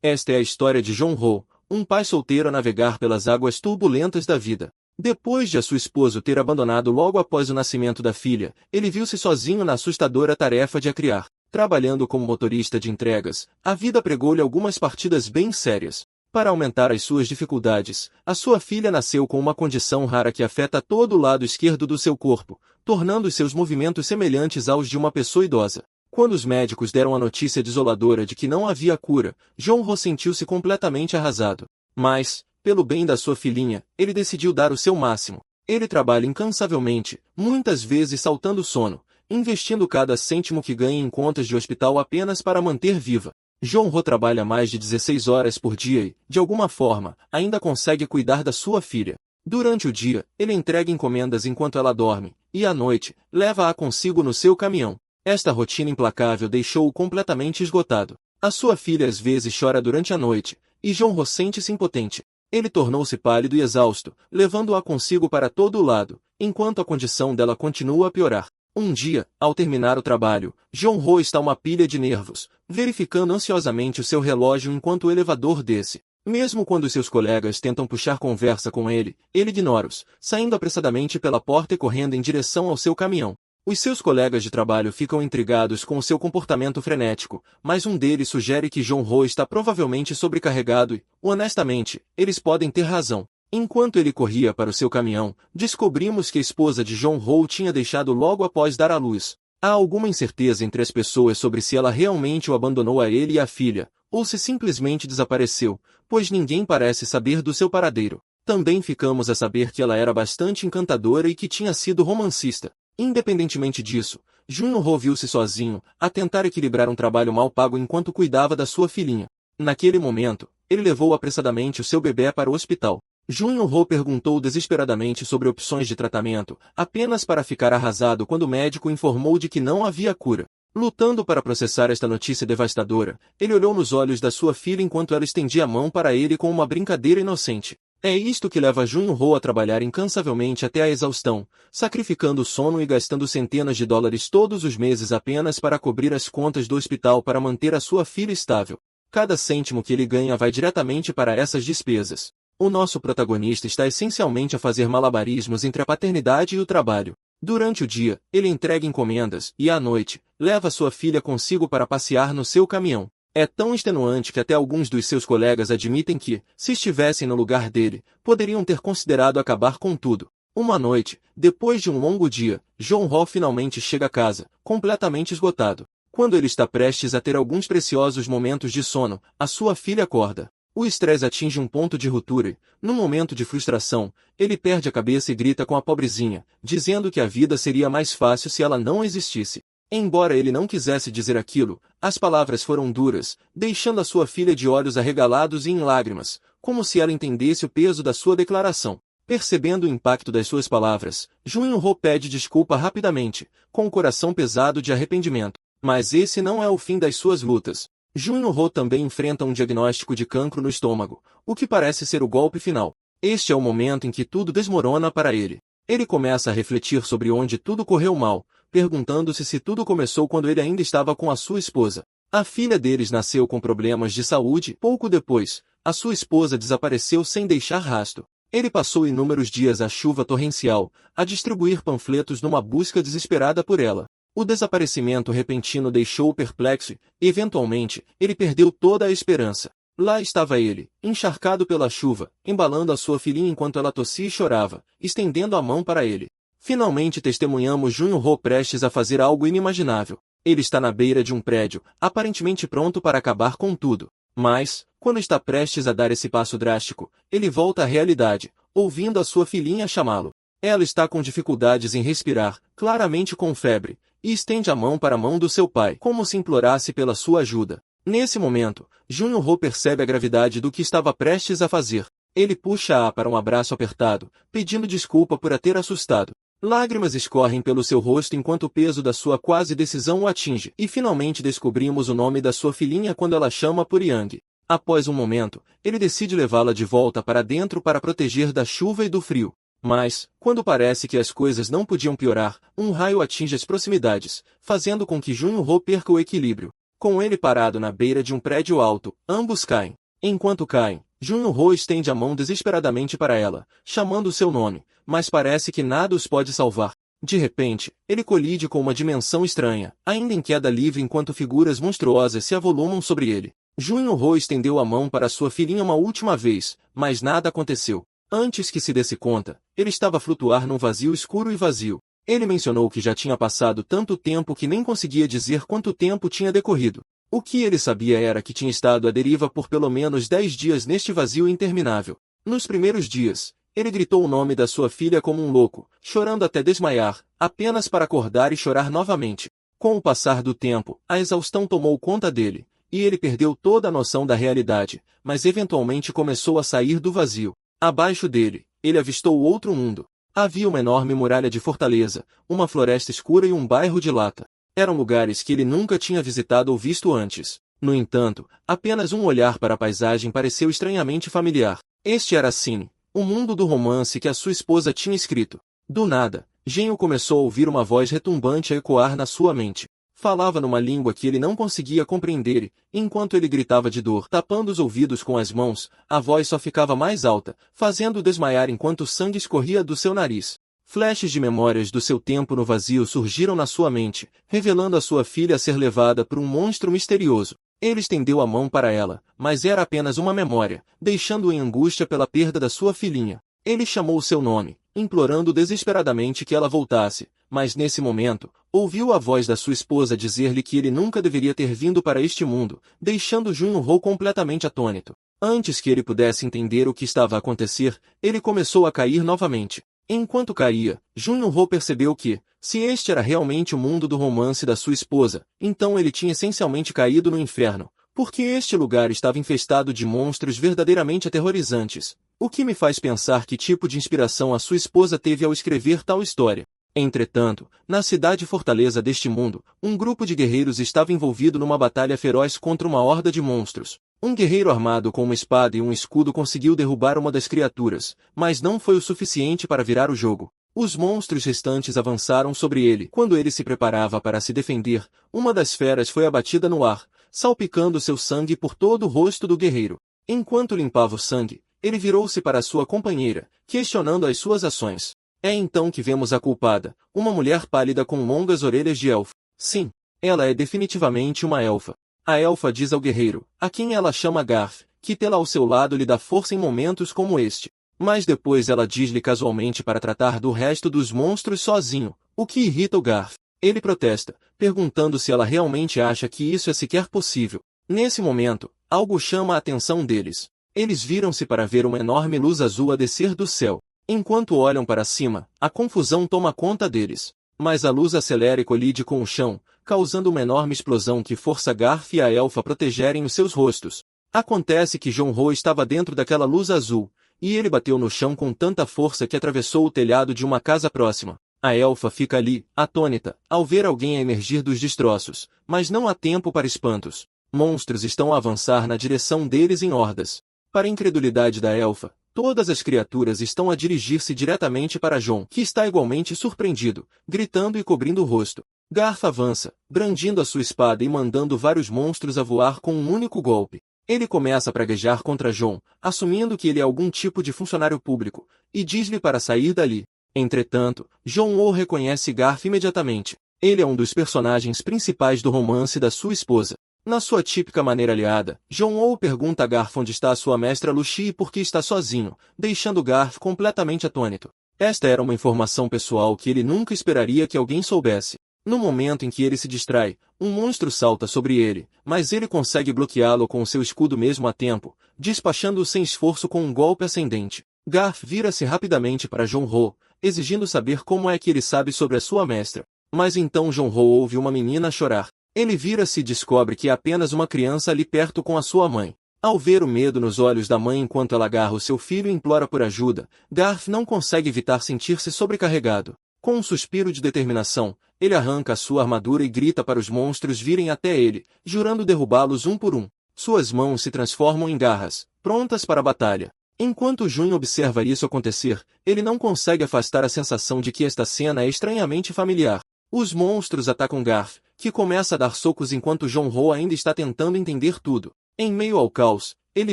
Esta é a história de Jong-ho, um pai solteiro a navegar pelas águas turbulentas da vida. Depois de a sua esposa o ter abandonado logo após o nascimento da filha, ele viu-se sozinho na assustadora tarefa de a criar. Trabalhando como motorista de entregas, a vida pregou-lhe algumas partidas bem sérias. Para aumentar as suas dificuldades, a sua filha nasceu com uma condição rara que afeta todo o lado esquerdo do seu corpo, tornando os seus movimentos semelhantes aos de uma pessoa idosa. Quando os médicos deram a notícia desoladora de que não havia cura, Jong-ho sentiu-se completamente arrasado. Mas, pelo bem da sua filhinha, ele decidiu dar o seu máximo. Ele trabalha incansavelmente, muitas vezes saltando sono, investindo cada cêntimo que ganha em contas de hospital apenas para manter viva. Jong-ho trabalha mais de 16 horas por dia e, de alguma forma, ainda consegue cuidar da sua filha. Durante o dia, ele entrega encomendas enquanto ela dorme, e à noite, leva-a consigo no seu caminhão. Esta rotina implacável deixou-o completamente esgotado. A sua filha às vezes chora durante a noite, e Jong-ho sente-se impotente. Ele tornou-se pálido e exausto, levando-a consigo para todo o lado, enquanto a condição dela continua a piorar. Um dia, ao terminar o trabalho, Jong-ho está uma pilha de nervos, verificando ansiosamente o seu relógio enquanto o elevador desce. Mesmo quando seus colegas tentam puxar conversa com ele ignora-os, saindo apressadamente pela porta e correndo em direção ao seu caminhão. Os seus colegas de trabalho ficam intrigados com o seu comportamento frenético, mas um deles sugere que Jong-ho está provavelmente sobrecarregado e, honestamente, eles podem ter razão. Enquanto ele corria para o seu caminhão, descobrimos que a esposa de Jong-ho o tinha deixado logo após dar à luz. Há alguma incerteza entre as pessoas sobre se ela realmente o abandonou a ele e à filha, ou se simplesmente desapareceu, pois ninguém parece saber do seu paradeiro. Também ficamos a saber que ela era bastante encantadora e que tinha sido romancista. Independentemente disso, Jong-ho viu-se sozinho, a tentar equilibrar um trabalho mal pago enquanto cuidava da sua filhinha. Naquele momento, ele levou apressadamente o seu bebê para o hospital. Jong-ho perguntou desesperadamente sobre opções de tratamento, apenas para ficar arrasado quando o médico informou de que não havia cura. Lutando para processar esta notícia devastadora, ele olhou nos olhos da sua filha enquanto ela estendia a mão para ele com uma brincadeira inocente. É isto que leva Jong-ho a trabalhar incansavelmente até a exaustão, sacrificando o sono e gastando centenas de dólares todos os meses apenas para cobrir as contas do hospital para manter a sua filha estável. Cada cêntimo que ele ganha vai diretamente para essas despesas. O nosso protagonista está essencialmente a fazer malabarismos entre a paternidade e o trabalho. Durante o dia, ele entrega encomendas e, à noite, leva sua filha consigo para passear no seu caminhão. É tão extenuante que até alguns dos seus colegas admitem que, se estivessem no lugar dele, poderiam ter considerado acabar com tudo. Uma noite, depois de um longo dia, Jong-ho finalmente chega a casa, completamente esgotado. Quando ele está prestes a ter alguns preciosos momentos de sono, a sua filha acorda. O estresse atinge um ponto de ruptura e, num momento de frustração, ele perde a cabeça e grita com a pobrezinha, dizendo que a vida seria mais fácil se ela não existisse. Embora ele não quisesse dizer aquilo, as palavras foram duras, deixando a sua filha de olhos arregalados e em lágrimas, como se ela entendesse o peso da sua declaração. Percebendo o impacto das suas palavras, Jong-ho pede desculpa rapidamente, com o coração pesado de arrependimento. Mas esse não é o fim das suas lutas. Jong-ho também enfrenta um diagnóstico de cancro no estômago, o que parece ser o golpe final. Este é o momento em que tudo desmorona para ele. Ele começa a refletir sobre onde tudo correu mal, perguntando-se se tudo começou quando ele ainda estava com a sua esposa. A filha deles nasceu com problemas de saúde. Pouco depois, a sua esposa desapareceu sem deixar rastro. Ele passou inúmeros dias à chuva torrencial, a distribuir panfletos numa busca desesperada por ela. O desaparecimento repentino deixou-o perplexo e, eventualmente, ele perdeu toda a esperança. Lá estava ele, encharcado pela chuva, embalando a sua filhinha enquanto ela tossia e chorava, estendendo a mão para ele. Finalmente testemunhamos Jong-ho prestes a fazer algo inimaginável. Ele está na beira de um prédio, aparentemente pronto para acabar com tudo. Mas, quando está prestes a dar esse passo drástico, ele volta à realidade, ouvindo a sua filhinha chamá-lo. Ela está com dificuldades em respirar, claramente com febre, e estende a mão para a mão do seu pai, como se implorasse pela sua ajuda. Nesse momento, Jong-ho percebe a gravidade do que estava prestes a fazer. Ele puxa-a para um abraço apertado, pedindo desculpa por a ter assustado. Lágrimas escorrem pelo seu rosto enquanto o peso da sua quase decisão o atinge. E finalmente descobrimos o nome da sua filhinha quando ela chama por Yang. Após um momento, ele decide levá-la de volta para dentro para proteger da chuva e do frio. Mas, quando parece que as coisas não podiam piorar, um raio atinge as proximidades, fazendo com que Jong-ho perca o equilíbrio. Com ele parado na beira de um prédio alto, ambos caem. Enquanto caem, Jun-Ho estende a mão desesperadamente para ela, chamando seu nome, mas parece que nada os pode salvar. De repente, ele colide com uma dimensão estranha, ainda em queda livre enquanto figuras monstruosas se avolumam sobre ele. Jun-Ho estendeu a mão para sua filhinha uma última vez, mas nada aconteceu. Antes que se desse conta, ele estava a flutuar num vazio escuro e vazio. Ele mencionou que já tinha passado tanto tempo que nem conseguia dizer quanto tempo tinha decorrido. O que ele sabia era que tinha estado à deriva por pelo menos 10 dias neste vazio interminável. Nos primeiros dias, ele gritou o nome da sua filha como um louco, chorando até desmaiar, apenas para acordar e chorar novamente. Com o passar do tempo, a exaustão tomou conta dele, e ele perdeu toda a noção da realidade, mas eventualmente começou a sair do vazio. Abaixo dele, ele avistou outro mundo. Havia uma enorme muralha de fortaleza, uma floresta escura e um bairro de lata. Eram lugares que ele nunca tinha visitado ou visto antes. No entanto, apenas um olhar para a paisagem pareceu estranhamente familiar. Este era Cine, o mundo do romance que a sua esposa tinha escrito. Do nada, Genho começou a ouvir uma voz retumbante a ecoar na sua mente. Falava numa língua que ele não conseguia compreender e, enquanto ele gritava de dor, tapando os ouvidos com as mãos, a voz só ficava mais alta, fazendo-o desmaiar enquanto o sangue escorria do seu nariz. Flashes de memórias do seu tempo no vazio surgiram na sua mente, revelando a sua filha a ser levada por um monstro misterioso. Ele estendeu a mão para ela, mas era apenas uma memória, deixando-o em angústia pela perda da sua filhinha. Ele chamou seu nome, implorando desesperadamente que ela voltasse, mas nesse momento, ouviu a voz da sua esposa dizer-lhe que ele nunca deveria ter vindo para este mundo, deixando Jun-Ho completamente atônito. Antes que ele pudesse entender o que estava a acontecer, ele começou a cair novamente. Enquanto caía, Jun-Ho percebeu que, se este era realmente o mundo do romance da sua esposa, então ele tinha essencialmente caído no inferno, porque este lugar estava infestado de monstros verdadeiramente aterrorizantes. O que me faz pensar que tipo de inspiração a sua esposa teve ao escrever tal história. Entretanto, na cidade-fortaleza deste mundo, um grupo de guerreiros estava envolvido numa batalha feroz contra uma horda de monstros. Um guerreiro armado com uma espada e um escudo conseguiu derrubar uma das criaturas, mas não foi o suficiente para virar o jogo. Os monstros restantes avançaram sobre ele. Quando ele se preparava para se defender, uma das feras foi abatida no ar, salpicando seu sangue por todo o rosto do guerreiro. Enquanto limpava o sangue, ele virou-se para sua companheira, questionando as suas ações. É então que vemos a culpada, uma mulher pálida com longas orelhas de elfa. Sim, ela é definitivamente uma elfa. A elfa diz ao guerreiro, a quem ela chama Garf, que tê-la ao seu lado lhe dá força em momentos como este. Mas depois ela diz-lhe casualmente para tratar do resto dos monstros sozinho, o que irrita o Garf. Ele protesta, perguntando se ela realmente acha que isso é sequer possível. Nesse momento, algo chama a atenção deles. Eles viram-se para ver uma enorme luz azul a descer do céu. Enquanto olham para cima, a confusão toma conta deles. Mas a luz acelera e colide com o chão, causando uma enorme explosão que força Garf e a elfa a protegerem os seus rostos. Acontece que Jun-Ho estava dentro daquela luz azul, e ele bateu no chão com tanta força que atravessou o telhado de uma casa próxima. A elfa fica ali, atônita, ao ver alguém a emergir dos destroços, mas não há tempo para espantos. Monstros estão a avançar na direção deles em hordas. Para a incredulidade da elfa, todas as criaturas estão a dirigir-se diretamente para Jon, que está igualmente surpreendido, gritando e cobrindo o rosto. Garf avança, brandindo a sua espada e mandando vários monstros a voar com um único golpe. Ele começa a praguejar contra Jon, assumindo que ele é algum tipo de funcionário público, e diz-lhe para sair dali. Entretanto, Jun-Ho reconhece Garf imediatamente. Ele é um dos personagens principais do romance da sua esposa. Na sua típica maneira aliada, Jun-Ho pergunta a Garf onde está a sua mestra Luxi e por que está sozinho, deixando Garf completamente atônito. Esta era uma informação pessoal que ele nunca esperaria que alguém soubesse. No momento em que ele se distrai, um monstro salta sobre ele, mas ele consegue bloqueá-lo com seu escudo mesmo a tempo, despachando-o sem esforço com um golpe ascendente. Garf vira-se rapidamente para Jun-Ho, exigindo saber como é que ele sabe sobre a sua mestra. Mas então Jun-Ho ouve uma menina chorar. Ele vira-se e descobre que é apenas uma criança ali perto com a sua mãe. Ao ver o medo nos olhos da mãe enquanto ela agarra o seu filho e implora por ajuda, Garf não consegue evitar sentir-se sobrecarregado. Com um suspiro de determinação, ele arranca a sua armadura e grita para os monstros virem até ele, jurando derrubá-los um por um. Suas mãos se transformam em garras, prontas para a batalha. Enquanto Jun observa isso acontecer, ele não consegue afastar a sensação de que esta cena é estranhamente familiar. Os monstros atacam Garf, que começa a dar socos enquanto Jong-ho ainda está tentando entender tudo. Em meio ao caos, ele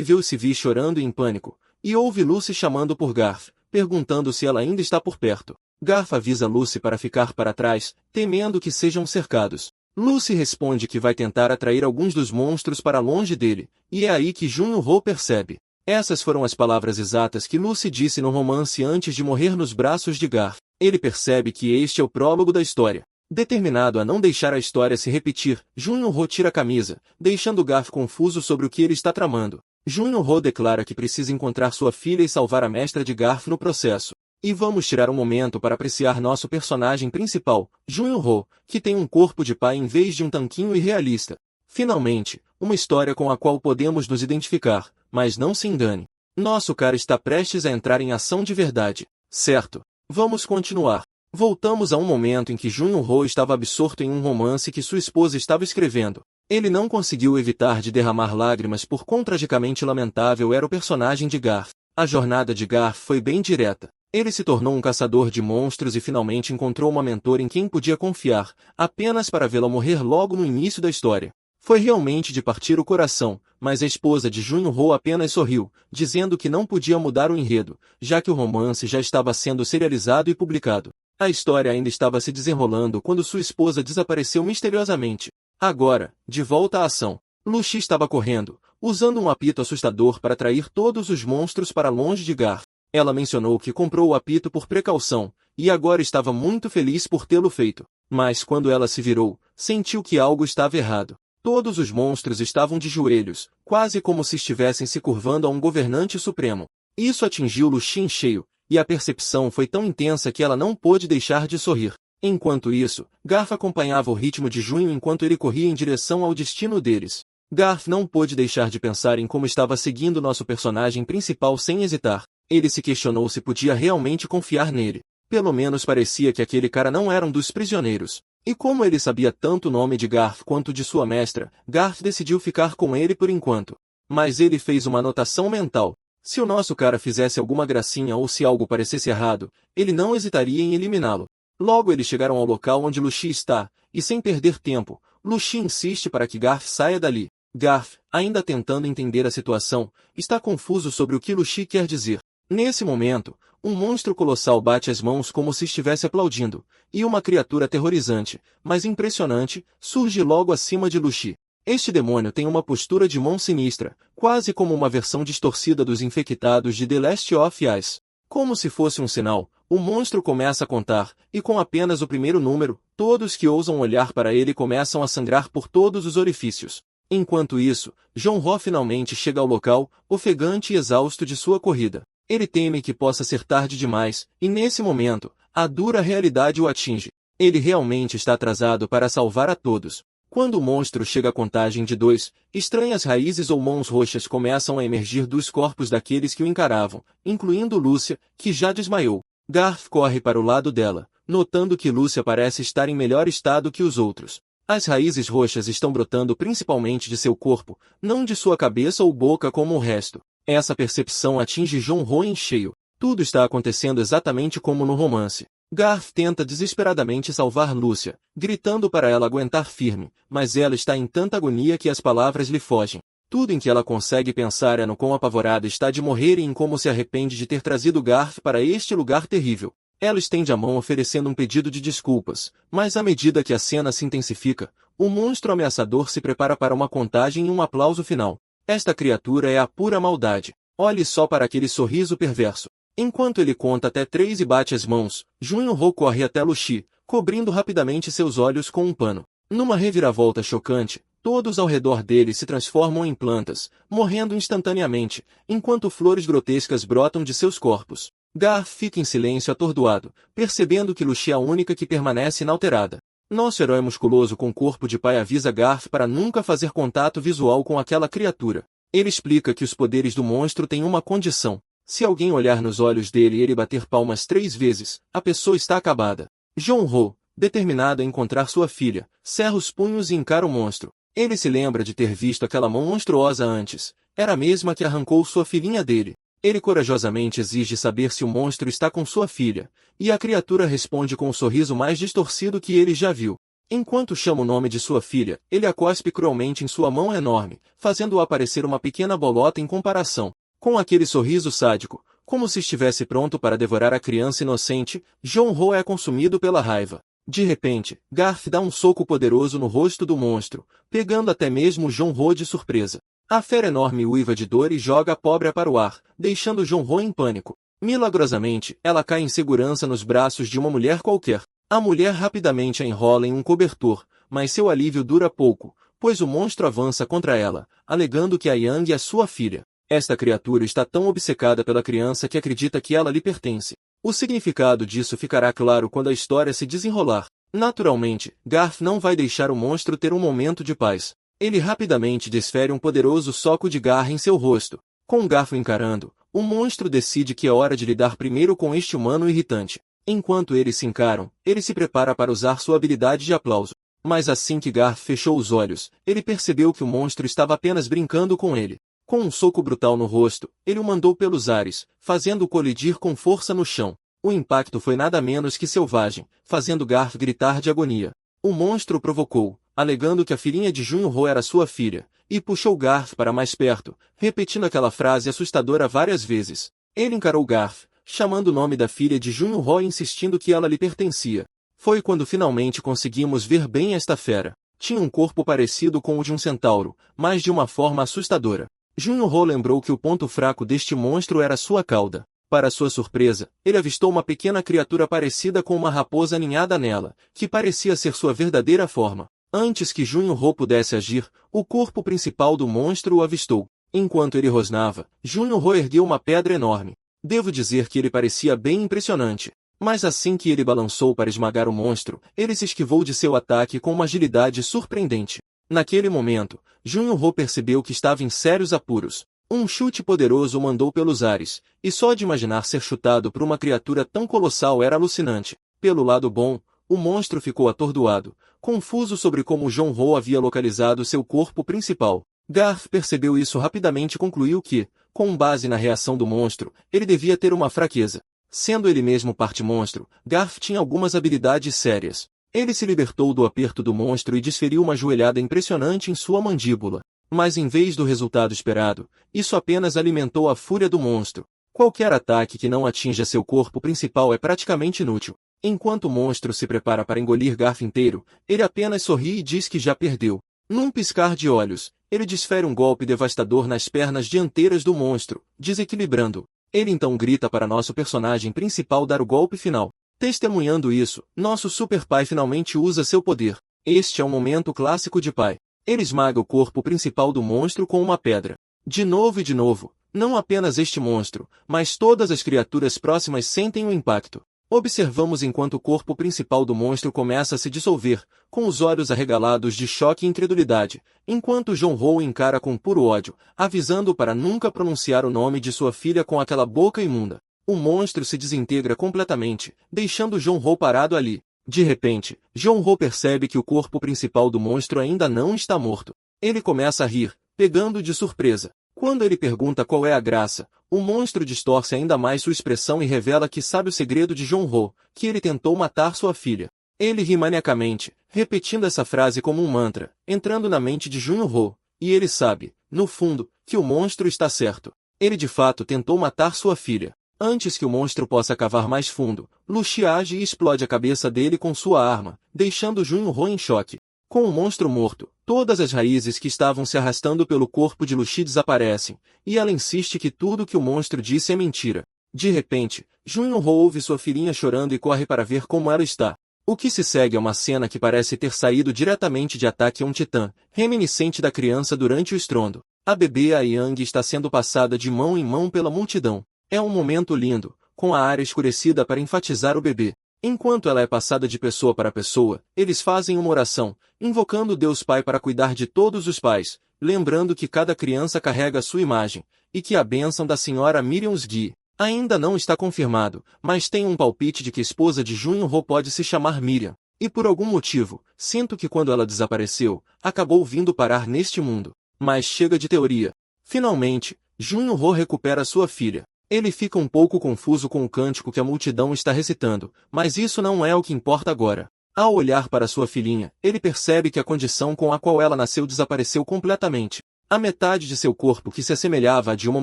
vê o Sivi chorando em pânico, e ouve Lucy chamando por Garth, perguntando se ela ainda está por perto. Garth avisa Lucy para ficar para trás, temendo que sejam cercados. Lucy responde que vai tentar atrair alguns dos monstros para longe dele, e é aí que Jun-ho percebe. Essas foram as palavras exatas que Lucy disse no romance antes de morrer nos braços de Garth. Ele percebe que este é o prólogo da história. Determinado a não deixar a história se repetir, Jun-ho tira a camisa, deixando Garth confuso sobre o que ele está tramando. Jun-ho declara que precisa encontrar sua filha e salvar a mestra de Garth no processo. E vamos tirar um momento para apreciar nosso personagem principal, Jun-ho, que tem um corpo de pai em vez de um tanquinho irrealista. Finalmente, uma história com a qual podemos nos identificar, mas não se engane. Nosso cara está prestes a entrar em ação de verdade, certo? Vamos continuar. Voltamos a um momento em que Jun-ho estava absorto em um romance que sua esposa estava escrevendo. Ele não conseguiu evitar de derramar lágrimas por quão tragicamente lamentável era o personagem de Garth. A jornada de Garth foi bem direta. Ele se tornou um caçador de monstros e finalmente encontrou uma mentora em quem podia confiar, apenas para vê-la morrer logo no início da história. Foi realmente de partir o coração, mas a esposa de Jun-ho apenas sorriu, dizendo que não podia mudar o enredo, já que o romance já estava sendo serializado e publicado. A história ainda estava se desenrolando quando sua esposa desapareceu misteriosamente. Agora, de volta à ação, Lucy estava correndo, usando um apito assustador para atrair todos os monstros para longe de Garth. Ela mencionou que comprou o apito por precaução, e agora estava muito feliz por tê-lo feito. Mas quando ela se virou, sentiu que algo estava errado. Todos os monstros estavam de joelhos, quase como se estivessem se curvando a um governante supremo. Isso atingiu Lucy em cheio, e a percepção foi tão intensa que ela não pôde deixar de sorrir. Enquanto isso, Garth acompanhava o ritmo de Junho enquanto ele corria em direção ao destino deles. Garth não pôde deixar de pensar em como estava seguindo nosso personagem principal sem hesitar. Ele se questionou se podia realmente confiar nele. Pelo menos parecia que aquele cara não era um dos prisioneiros. E como ele sabia tanto o nome de Garth quanto de sua mestra, Garth decidiu ficar com ele por enquanto. Mas ele fez uma anotação mental. Se o nosso cara fizesse alguma gracinha ou se algo parecesse errado, ele não hesitaria em eliminá-lo. Logo eles chegaram ao local onde Lucy está, e sem perder tempo, Lucy insiste para que Garth saia dali. Garth, ainda tentando entender a situação, está confuso sobre o que Lucy quer dizer. Nesse momento, um monstro colossal bate as mãos como se estivesse aplaudindo, e uma criatura aterrorizante, mas impressionante, surge logo acima de Lucy. Este demônio tem uma postura de mão sinistra, quase como uma versão distorcida dos infectados de The Last of Us. Como se fosse um sinal, o monstro começa a contar, e com apenas o primeiro número, todos que ousam olhar para ele começam a sangrar por todos os orifícios. Enquanto isso, Jong-ho finalmente chega ao local, ofegante e exausto de sua corrida. Ele teme que possa ser tarde demais, e nesse momento, a dura realidade o atinge. Ele realmente está atrasado para salvar a todos. Quando o monstro chega à contagem de 2, estranhas raízes ou mãos roxas começam a emergir dos corpos daqueles que o encaravam, incluindo Lúcia, que já desmaiou. Garth corre para o lado dela, notando que Lúcia parece estar em melhor estado que os outros. As raízes roxas estão brotando principalmente de seu corpo, não de sua cabeça ou boca como o resto. Essa percepção atinge Jong-ho em cheio. Tudo está acontecendo exatamente como no romance. Garth tenta desesperadamente salvar Lúcia, gritando para ela aguentar firme, mas ela está em tanta agonia que as palavras lhe fogem. Tudo em que ela consegue pensar é no quão apavorada está de morrer e em como se arrepende de ter trazido Garth para este lugar terrível. Ela estende a mão oferecendo um pedido de desculpas, mas à medida que a cena se intensifica, o monstro ameaçador se prepara para uma contagem e um aplauso final. Esta criatura é a pura maldade. Olhe só para aquele sorriso perverso. Enquanto ele conta até 3 e bate as mãos, Jun-ho corre até Lucy, cobrindo rapidamente seus olhos com um pano. Numa reviravolta chocante, todos ao redor dele se transformam em plantas, morrendo instantaneamente, enquanto flores grotescas brotam de seus corpos. Garth fica em silêncio atordoado, percebendo que Lucy é a única que permanece inalterada. Nosso herói musculoso com corpo de pai avisa Garth para nunca fazer contato visual com aquela criatura. Ele explica que os poderes do monstro têm uma condição. Se alguém olhar nos olhos dele e ele bater palmas 3 vezes, a pessoa está acabada. Jong-ho, determinado a encontrar sua filha, cerra os punhos e encara o monstro. Ele se lembra de ter visto aquela mão monstruosa antes. Era a mesma que arrancou sua filhinha dele. Ele corajosamente exige saber se o monstro está com sua filha, e a criatura responde com o sorriso mais distorcido que ele já viu. Enquanto chama o nome de sua filha, ele a cospe cruelmente em sua mão enorme, fazendo-a parecer uma pequena bolota em comparação. Com aquele sorriso sádico, como se estivesse pronto para devorar a criança inocente, Jong-ho é consumido pela raiva. De repente, Garth dá um soco poderoso no rosto do monstro, pegando até mesmo Jong-ho de surpresa. A fera enorme uiva de dor e joga a pobre para o ar, deixando Jong-ho em pânico. Milagrosamente, ela cai em segurança nos braços de uma mulher qualquer. A mulher rapidamente a enrola em um cobertor, mas seu alívio dura pouco, pois o monstro avança contra ela, alegando que a Yang é sua filha. Esta criatura está tão obcecada pela criança que acredita que ela lhe pertence. O significado disso ficará claro quando a história se desenrolar. Naturalmente, Garth não vai deixar o monstro ter um momento de paz. Ele rapidamente desfere um poderoso soco de garra em seu rosto. Com o garfo encarando, o monstro decide que é hora de lidar primeiro com este humano irritante. Enquanto eles se encaram, ele se prepara para usar sua habilidade de aplauso. Mas assim que Garth fechou os olhos, ele percebeu que o monstro estava apenas brincando com ele. Com um soco brutal no rosto, ele o mandou pelos ares, fazendo-o colidir com força no chão. O impacto foi nada menos que selvagem, fazendo Garth gritar de agonia. O monstro o provocou, alegando que a filhinha de Jong-ho era sua filha, e puxou Garth para mais perto, repetindo aquela frase assustadora várias vezes. Ele encarou Garth, chamando o nome da filha de Jong-ho e insistindo que ela lhe pertencia. Foi quando finalmente conseguimos ver bem esta fera. Tinha um corpo parecido com o de um centauro, mas de uma forma assustadora. Jong-ho lembrou que o ponto fraco deste monstro era sua cauda. Para sua surpresa, ele avistou uma pequena criatura parecida com uma raposa aninhada nela, que parecia ser sua verdadeira forma. Antes que Jong-ho pudesse agir, o corpo principal do monstro o avistou. Enquanto ele rosnava, Jong-ho ergueu uma pedra enorme. Devo dizer que ele parecia bem impressionante. Mas assim que ele balançou para esmagar o monstro, ele se esquivou de seu ataque com uma agilidade surpreendente. Naquele momento, Jong-ho percebeu que estava em sérios apuros. Um chute poderoso o mandou pelos ares, e só de imaginar ser chutado por uma criatura tão colossal era alucinante. Pelo lado bom, o monstro ficou atordoado, confuso sobre como Jong-ho havia localizado seu corpo principal. Garth percebeu isso rapidamente e concluiu que, com base na reação do monstro, ele devia ter uma fraqueza. Sendo ele mesmo parte monstro, Garth tinha algumas habilidades sérias. Ele se libertou do aperto do monstro e desferiu uma joelhada impressionante em sua mandíbula. Mas em vez do resultado esperado, isso apenas alimentou a fúria do monstro. Qualquer ataque que não atinja seu corpo principal é praticamente inútil. Enquanto o monstro se prepara para engolir Garth inteiro, ele apenas sorri e diz que já perdeu. Num piscar de olhos, ele desfere um golpe devastador nas pernas dianteiras do monstro, desequilibrando-o. Ele então grita para nosso personagem principal dar o golpe final. Testemunhando isso, nosso super pai finalmente usa seu poder. Este é um momento clássico de pai. Ele esmaga o corpo principal do monstro com uma pedra. De novo e de novo, não apenas este monstro, mas todas as criaturas próximas sentem o impacto. Observamos enquanto o corpo principal do monstro começa a se dissolver, com os olhos arregalados de choque e incredulidade, enquanto Jong-ho o encara com puro ódio, avisando-o para nunca pronunciar o nome de sua filha com aquela boca imunda. O monstro se desintegra completamente, deixando Jong-ho parado ali. De repente, Jong-ho percebe que o corpo principal do monstro ainda não está morto. Ele começa a rir, pegando-o de surpresa. Quando ele pergunta qual é a graça, o monstro distorce ainda mais sua expressão e revela que sabe o segredo de Jong-ho, que ele tentou matar sua filha. Ele ri maniacamente, repetindo essa frase como um mantra, entrando na mente de Jong-ho, e ele sabe, no fundo, que o monstro está certo. Ele de fato tentou matar sua filha. Antes que o monstro possa cavar mais fundo, Luxi age e explode a cabeça dele com sua arma, deixando Jong-ho em choque. Com o monstro morto, todas as raízes que estavam se arrastando pelo corpo de Luxi desaparecem, e ela insiste que tudo que o monstro disse é mentira. De repente, Jong-ho ouve sua filhinha chorando e corre para ver como ela está. O que se segue é uma cena que parece ter saído diretamente de Ataque a um Titã, reminiscente da criança durante o estrondo. A bebê Yang está sendo passada de mão em mão pela multidão. É um momento lindo, com a área escurecida para enfatizar o bebê. Enquanto ela é passada de pessoa para pessoa, eles fazem uma oração, invocando Deus Pai para cuidar de todos os pais, lembrando que cada criança carrega a sua imagem, e que a bênção da senhora Miriam os guie. Ainda não está confirmado, mas tem um palpite de que a esposa de Jong-ho pode se chamar Miriam. E por algum motivo, sinto que quando ela desapareceu, acabou vindo parar neste mundo. Mas chega de teoria. Finalmente, Jong-ho recupera sua filha. Ele fica um pouco confuso com o cântico que a multidão está recitando, mas isso não é o que importa agora. Ao olhar para sua filhinha, ele percebe que a condição com a qual ela nasceu desapareceu completamente. A metade de seu corpo que se assemelhava à de uma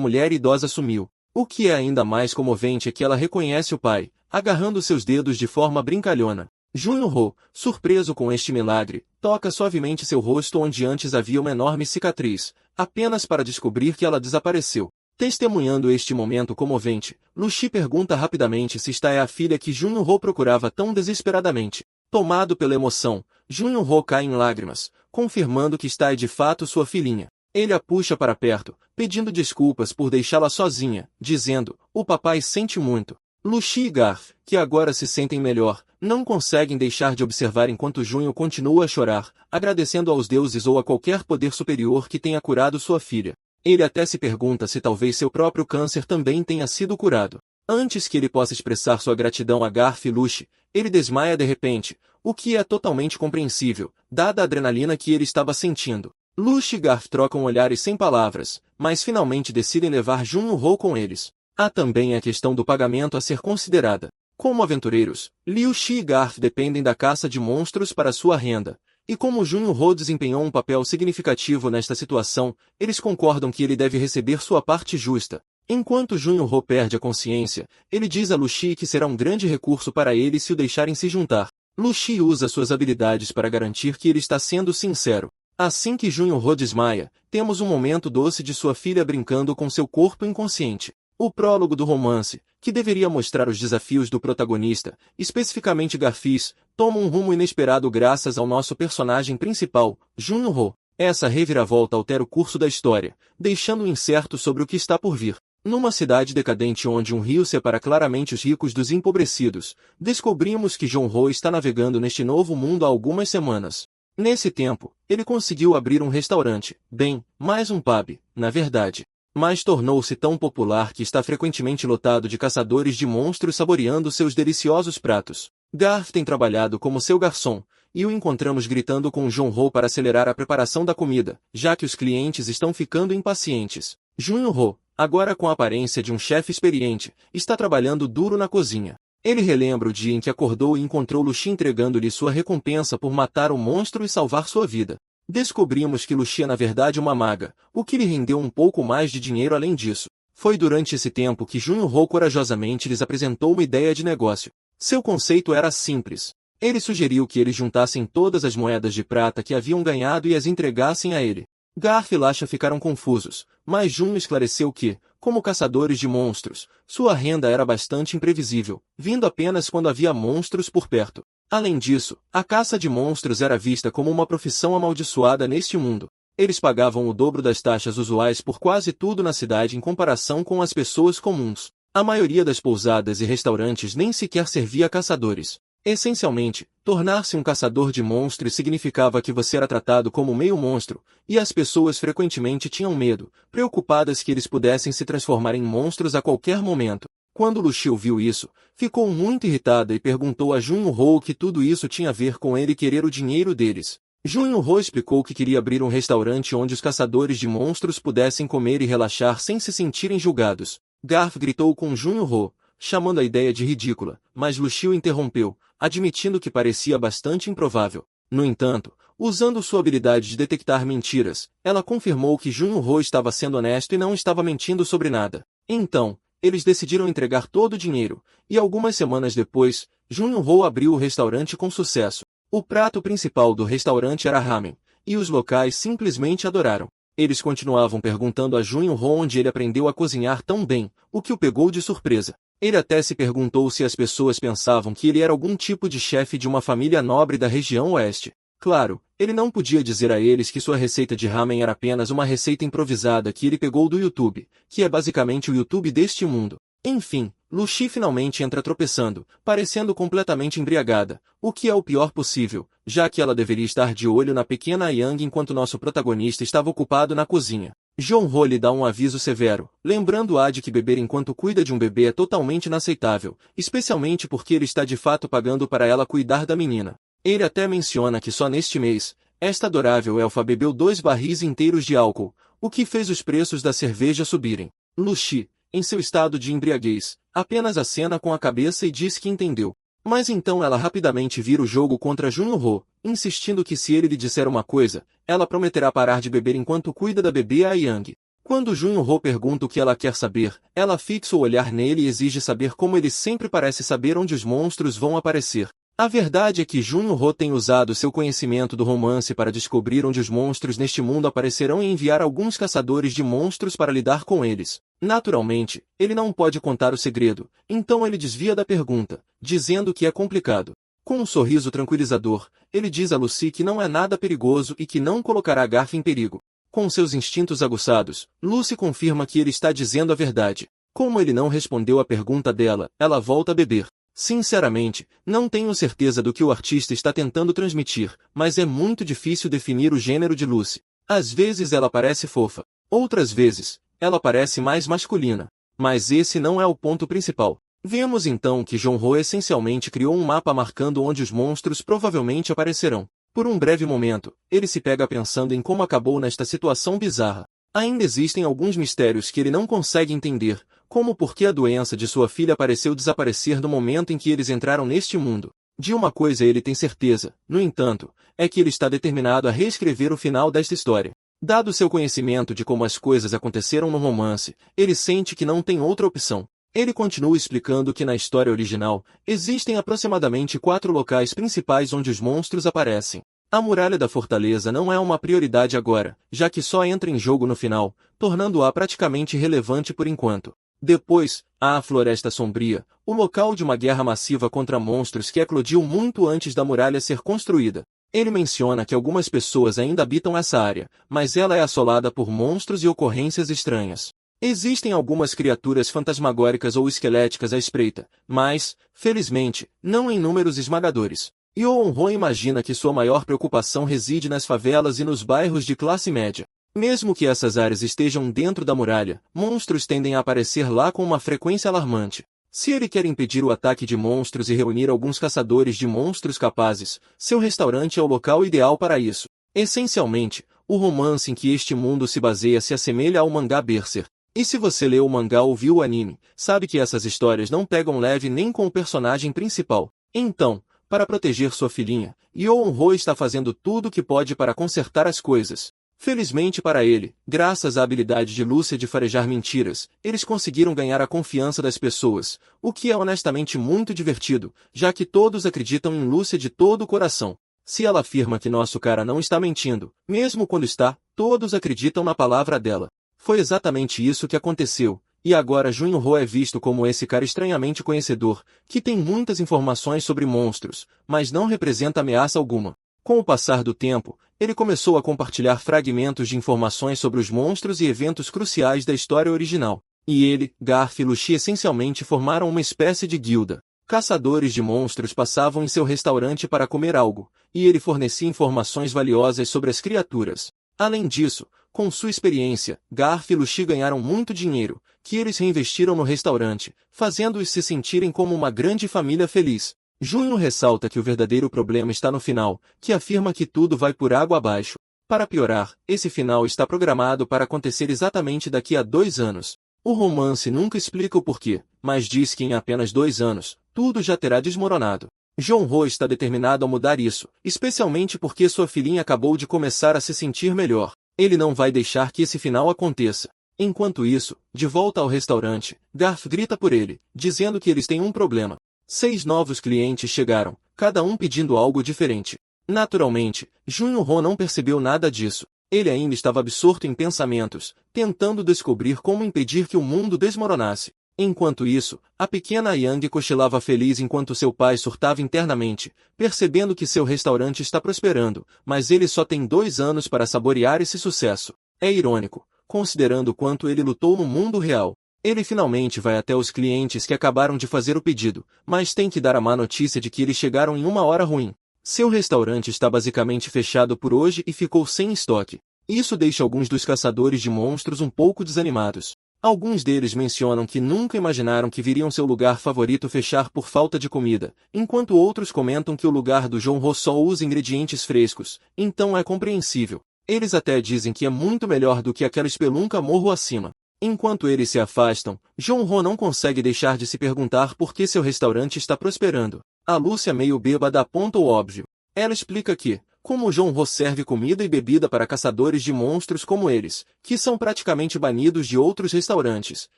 mulher idosa sumiu. O que é ainda mais comovente é que ela reconhece o pai, agarrando seus dedos de forma brincalhona. Jun-ho, surpreso com este milagre, toca suavemente seu rosto onde antes havia uma enorme cicatriz, apenas para descobrir que ela desapareceu. Testemunhando este momento comovente, Lucy pergunta rapidamente se esta é a filha que Jun-ho procurava tão desesperadamente. Tomado pela emoção, Jun-ho cai em lágrimas, confirmando que esta é de fato sua filhinha. Ele a puxa para perto, pedindo desculpas por deixá-la sozinha, dizendo, o papai sente muito. Lucy e Garth, que agora se sentem melhor, não conseguem deixar de observar enquanto Junho continua a chorar, agradecendo aos deuses ou a qualquer poder superior que tenha curado sua filha. Ele até se pergunta se talvez seu próprio câncer também tenha sido curado. Antes que ele possa expressar sua gratidão a Garth e Lucy, ele desmaia de repente, o que é totalmente compreensível, dada a adrenalina que ele estava sentindo. Lucy e Garth trocam olhares sem palavras, mas finalmente decidem levar Jun-ho com eles. Há também a questão do pagamento a ser considerada. Como aventureiros, Liu Shi e Garth dependem da caça de monstros para sua renda, e como Jun-ho desempenhou um papel significativo nesta situação, eles concordam que ele deve receber sua parte justa. Enquanto Jun-ho perde a consciência, ele diz a Lucy que será um grande recurso para eles se o deixarem se juntar. Lucy usa suas habilidades para garantir que ele está sendo sincero. Assim que Jun-ho desmaia, temos um momento doce de sua filha brincando com seu corpo inconsciente. O prólogo do romance, que deveria mostrar os desafios do protagonista, especificamente Garfis, toma um rumo inesperado graças ao nosso personagem principal, Jun-ho. Essa reviravolta altera o curso da história, deixando incerto sobre o que está por vir. Numa cidade decadente onde um rio separa claramente os ricos dos empobrecidos, descobrimos que Jun-ho está navegando neste novo mundo há algumas semanas. Nesse tempo, ele conseguiu abrir um restaurante, bem, mais um pub, na verdade. Mas tornou-se tão popular que está frequentemente lotado de caçadores de monstros saboreando seus deliciosos pratos. Garth tem trabalhado como seu garçom, e o encontramos gritando com Jun-ho para acelerar a preparação da comida, já que os clientes estão ficando impacientes. Jun-ho, agora com a aparência de um chefe experiente, está trabalhando duro na cozinha. Ele relembra o dia em que acordou e encontrou Lucy entregando-lhe sua recompensa por matar o monstro e salvar sua vida. Descobrimos que Lucy é na verdade uma maga, o que lhe rendeu um pouco mais de dinheiro além disso. Foi durante esse tempo que Jun-ho corajosamente lhes apresentou uma ideia de negócio. Seu conceito era simples. Ele sugeriu que eles juntassem todas as moedas de prata que haviam ganhado e as entregassem a ele. Garth e Lasha ficaram confusos, mas Jun esclareceu que, como caçadores de monstros, sua renda era bastante imprevisível, vindo apenas quando havia monstros por perto. Além disso, a caça de monstros era vista como uma profissão amaldiçoada neste mundo. Eles pagavam o dobro das taxas usuais por quase tudo na cidade em comparação com as pessoas comuns. A maioria das pousadas e restaurantes nem sequer servia a caçadores. Essencialmente, tornar-se um caçador de monstros significava que você era tratado como meio monstro, e as pessoas frequentemente tinham medo, preocupadas que eles pudessem se transformar em monstros a qualquer momento. Quando Lucy viu isso, ficou muito irritada e perguntou a Jun-ho o que tudo isso tinha a ver com ele querer o dinheiro deles. Jun-ho explicou que queria abrir um restaurante onde os caçadores de monstros pudessem comer e relaxar sem se sentirem julgados. Garth gritou com Jun-ho, chamando a ideia de ridícula, mas Lucy o interrompeu, admitindo que parecia bastante improvável. No entanto, usando sua habilidade de detectar mentiras, ela confirmou que Jun-ho estava sendo honesto e não estava mentindo sobre nada. Então, eles decidiram entregar todo o dinheiro, e algumas semanas depois, Jun-ho abriu o restaurante com sucesso. O prato principal do restaurante era ramen, e os locais simplesmente adoraram. Eles continuavam perguntando a Jun-ho onde ele aprendeu a cozinhar tão bem, o que o pegou de surpresa. Ele até se perguntou se as pessoas pensavam que ele era algum tipo de chefe de uma família nobre da região oeste. Claro, ele não podia dizer a eles que sua receita de ramen era apenas uma receita improvisada que ele pegou do YouTube, que é basicamente o YouTube deste mundo. Enfim, Lucy finalmente entra tropeçando, parecendo completamente embriagada, o que é o pior possível, já que ela deveria estar de olho na pequena Yang enquanto nosso protagonista estava ocupado na cozinha. Jun-ho lhe dá um aviso severo, lembrando-a de que beber enquanto cuida de um bebê é totalmente inaceitável, especialmente porque ele está de fato pagando para ela cuidar da menina. Ele até menciona que só neste mês, esta adorável elfa bebeu 2 barris inteiros de álcool, o que fez os preços da cerveja subirem. Lucy, em seu estado de embriaguez, apenas acena com a cabeça e diz que entendeu. Mas então ela rapidamente vira o jogo contra Junho-ho, insistindo que se ele lhe disser uma coisa, ela prometerá parar de beber enquanto cuida da bebê A-Yang. Quando Junho-ho pergunta o que ela quer saber, ela fixa o olhar nele e exige saber como ele sempre parece saber onde os monstros vão aparecer. A verdade é que Junho-ho tem usado seu conhecimento do romance para descobrir onde os monstros neste mundo aparecerão e enviar alguns caçadores de monstros para lidar com eles. Naturalmente, ele não pode contar o segredo, então ele desvia da pergunta, dizendo que é complicado. Com um sorriso tranquilizador, ele diz a Lucy que não é nada perigoso e que não colocará Garf em perigo. Com seus instintos aguçados, Lucy confirma que ele está dizendo a verdade. Como ele não respondeu à pergunta dela, ela volta a beber. Sinceramente, não tenho certeza do que o artista está tentando transmitir, mas é muito difícil definir o gênero de Lucy. Às vezes ela parece fofa. Outras vezes, ela parece mais masculina. Mas esse não é o ponto principal. Vemos então que Junho essencialmente criou um mapa marcando onde os monstros provavelmente aparecerão. Por um breve momento, ele se pega pensando em como acabou nesta situação bizarra. Ainda existem alguns mistérios que ele não consegue entender, como por que a doença de sua filha pareceu desaparecer no momento em que eles entraram neste mundo. De uma coisa ele tem certeza, no entanto, é que ele está determinado a reescrever o final desta história. Dado seu conhecimento de como as coisas aconteceram no romance, ele sente que não tem outra opção. Ele continua explicando que na história original, existem aproximadamente 4 locais principais onde os monstros aparecem. A muralha da fortaleza não é uma prioridade agora, já que só entra em jogo no final, tornando-a praticamente irrelevante por enquanto. Depois, há a Floresta Sombria, o local de uma guerra massiva contra monstros que eclodiu muito antes da muralha ser construída. Ele menciona que algumas pessoas ainda habitam essa área, mas ela é assolada por monstros e ocorrências estranhas. Existem algumas criaturas fantasmagóricas ou esqueléticas à espreita, mas, felizmente, não em números esmagadores. Yoon-ho imagina que sua maior preocupação reside nas favelas e nos bairros de classe média. Mesmo que essas áreas estejam dentro da muralha, monstros tendem a aparecer lá com uma frequência alarmante. Se ele quer impedir o ataque de monstros e reunir alguns caçadores de monstros capazes, seu restaurante é o local ideal para isso. Essencialmente, o romance em que este mundo se baseia se assemelha ao mangá Berserk. E se você leu o mangá ou viu o anime, sabe que essas histórias não pegam leve nem com o personagem principal. Então, para proteger sua filhinha, Yoon-ho está fazendo tudo o que pode para consertar as coisas. Felizmente para ele, graças à habilidade de Lúcia de farejar mentiras, eles conseguiram ganhar a confiança das pessoas, o que é honestamente muito divertido, já que todos acreditam em Lúcia de todo o coração. Se ela afirma que nosso cara não está mentindo, mesmo quando está, todos acreditam na palavra dela. Foi exatamente isso que aconteceu, e agora Junho é visto como esse cara estranhamente conhecedor, que tem muitas informações sobre monstros, mas não representa ameaça alguma. Com o passar do tempo, ele começou a compartilhar fragmentos de informações sobre os monstros e eventos cruciais da história original. E ele, Garf e Lucy essencialmente formaram uma espécie de guilda. Caçadores de monstros passavam em seu restaurante para comer algo, e ele fornecia informações valiosas sobre as criaturas. Além disso, com sua experiência, Garf e Lucy ganharam muito dinheiro, que eles reinvestiram no restaurante, fazendo-os se sentirem como uma grande família feliz. Junho ressalta que o verdadeiro problema está no final, que afirma que tudo vai por água abaixo. Para piorar, esse final está programado para acontecer exatamente daqui a 2 anos. O romance nunca explica o porquê, mas diz que em apenas 2 anos, tudo já terá desmoronado. Junho está determinado a mudar isso, especialmente porque sua filhinha acabou de começar a se sentir melhor. Ele não vai deixar que esse final aconteça. Enquanto isso, de volta ao restaurante, Garf grita por ele, dizendo que eles têm um problema. 6 novos clientes chegaram, cada um pedindo algo diferente. Naturalmente, Junho não percebeu nada disso. Ele ainda estava absorto em pensamentos, tentando descobrir como impedir que o mundo desmoronasse. Enquanto isso, a pequena Yang cochilava feliz enquanto seu pai surtava internamente, percebendo que seu restaurante está prosperando, mas ele só tem 2 anos para saborear esse sucesso. É irônico, considerando o quanto ele lutou no mundo real. Ele finalmente vai até os clientes que acabaram de fazer o pedido, mas tem que dar a má notícia de que eles chegaram em uma hora ruim. Seu restaurante está basicamente fechado por hoje e ficou sem estoque. Isso deixa alguns dos caçadores de monstros um pouco desanimados. Alguns deles mencionam que nunca imaginaram que viriam seu lugar favorito fechar por falta de comida, enquanto outros comentam que o lugar do Junho só usa ingredientes frescos, então é compreensível. Eles até dizem que é muito melhor do que aquela espelunca morro acima. Enquanto eles se afastam, Junho não consegue deixar de se perguntar por que seu restaurante está prosperando. A Lúcia, meio bêbada, aponta o óbvio. Ela explica que, como Jong-ho serve comida e bebida para caçadores de monstros como eles, que são praticamente banidos de outros restaurantes,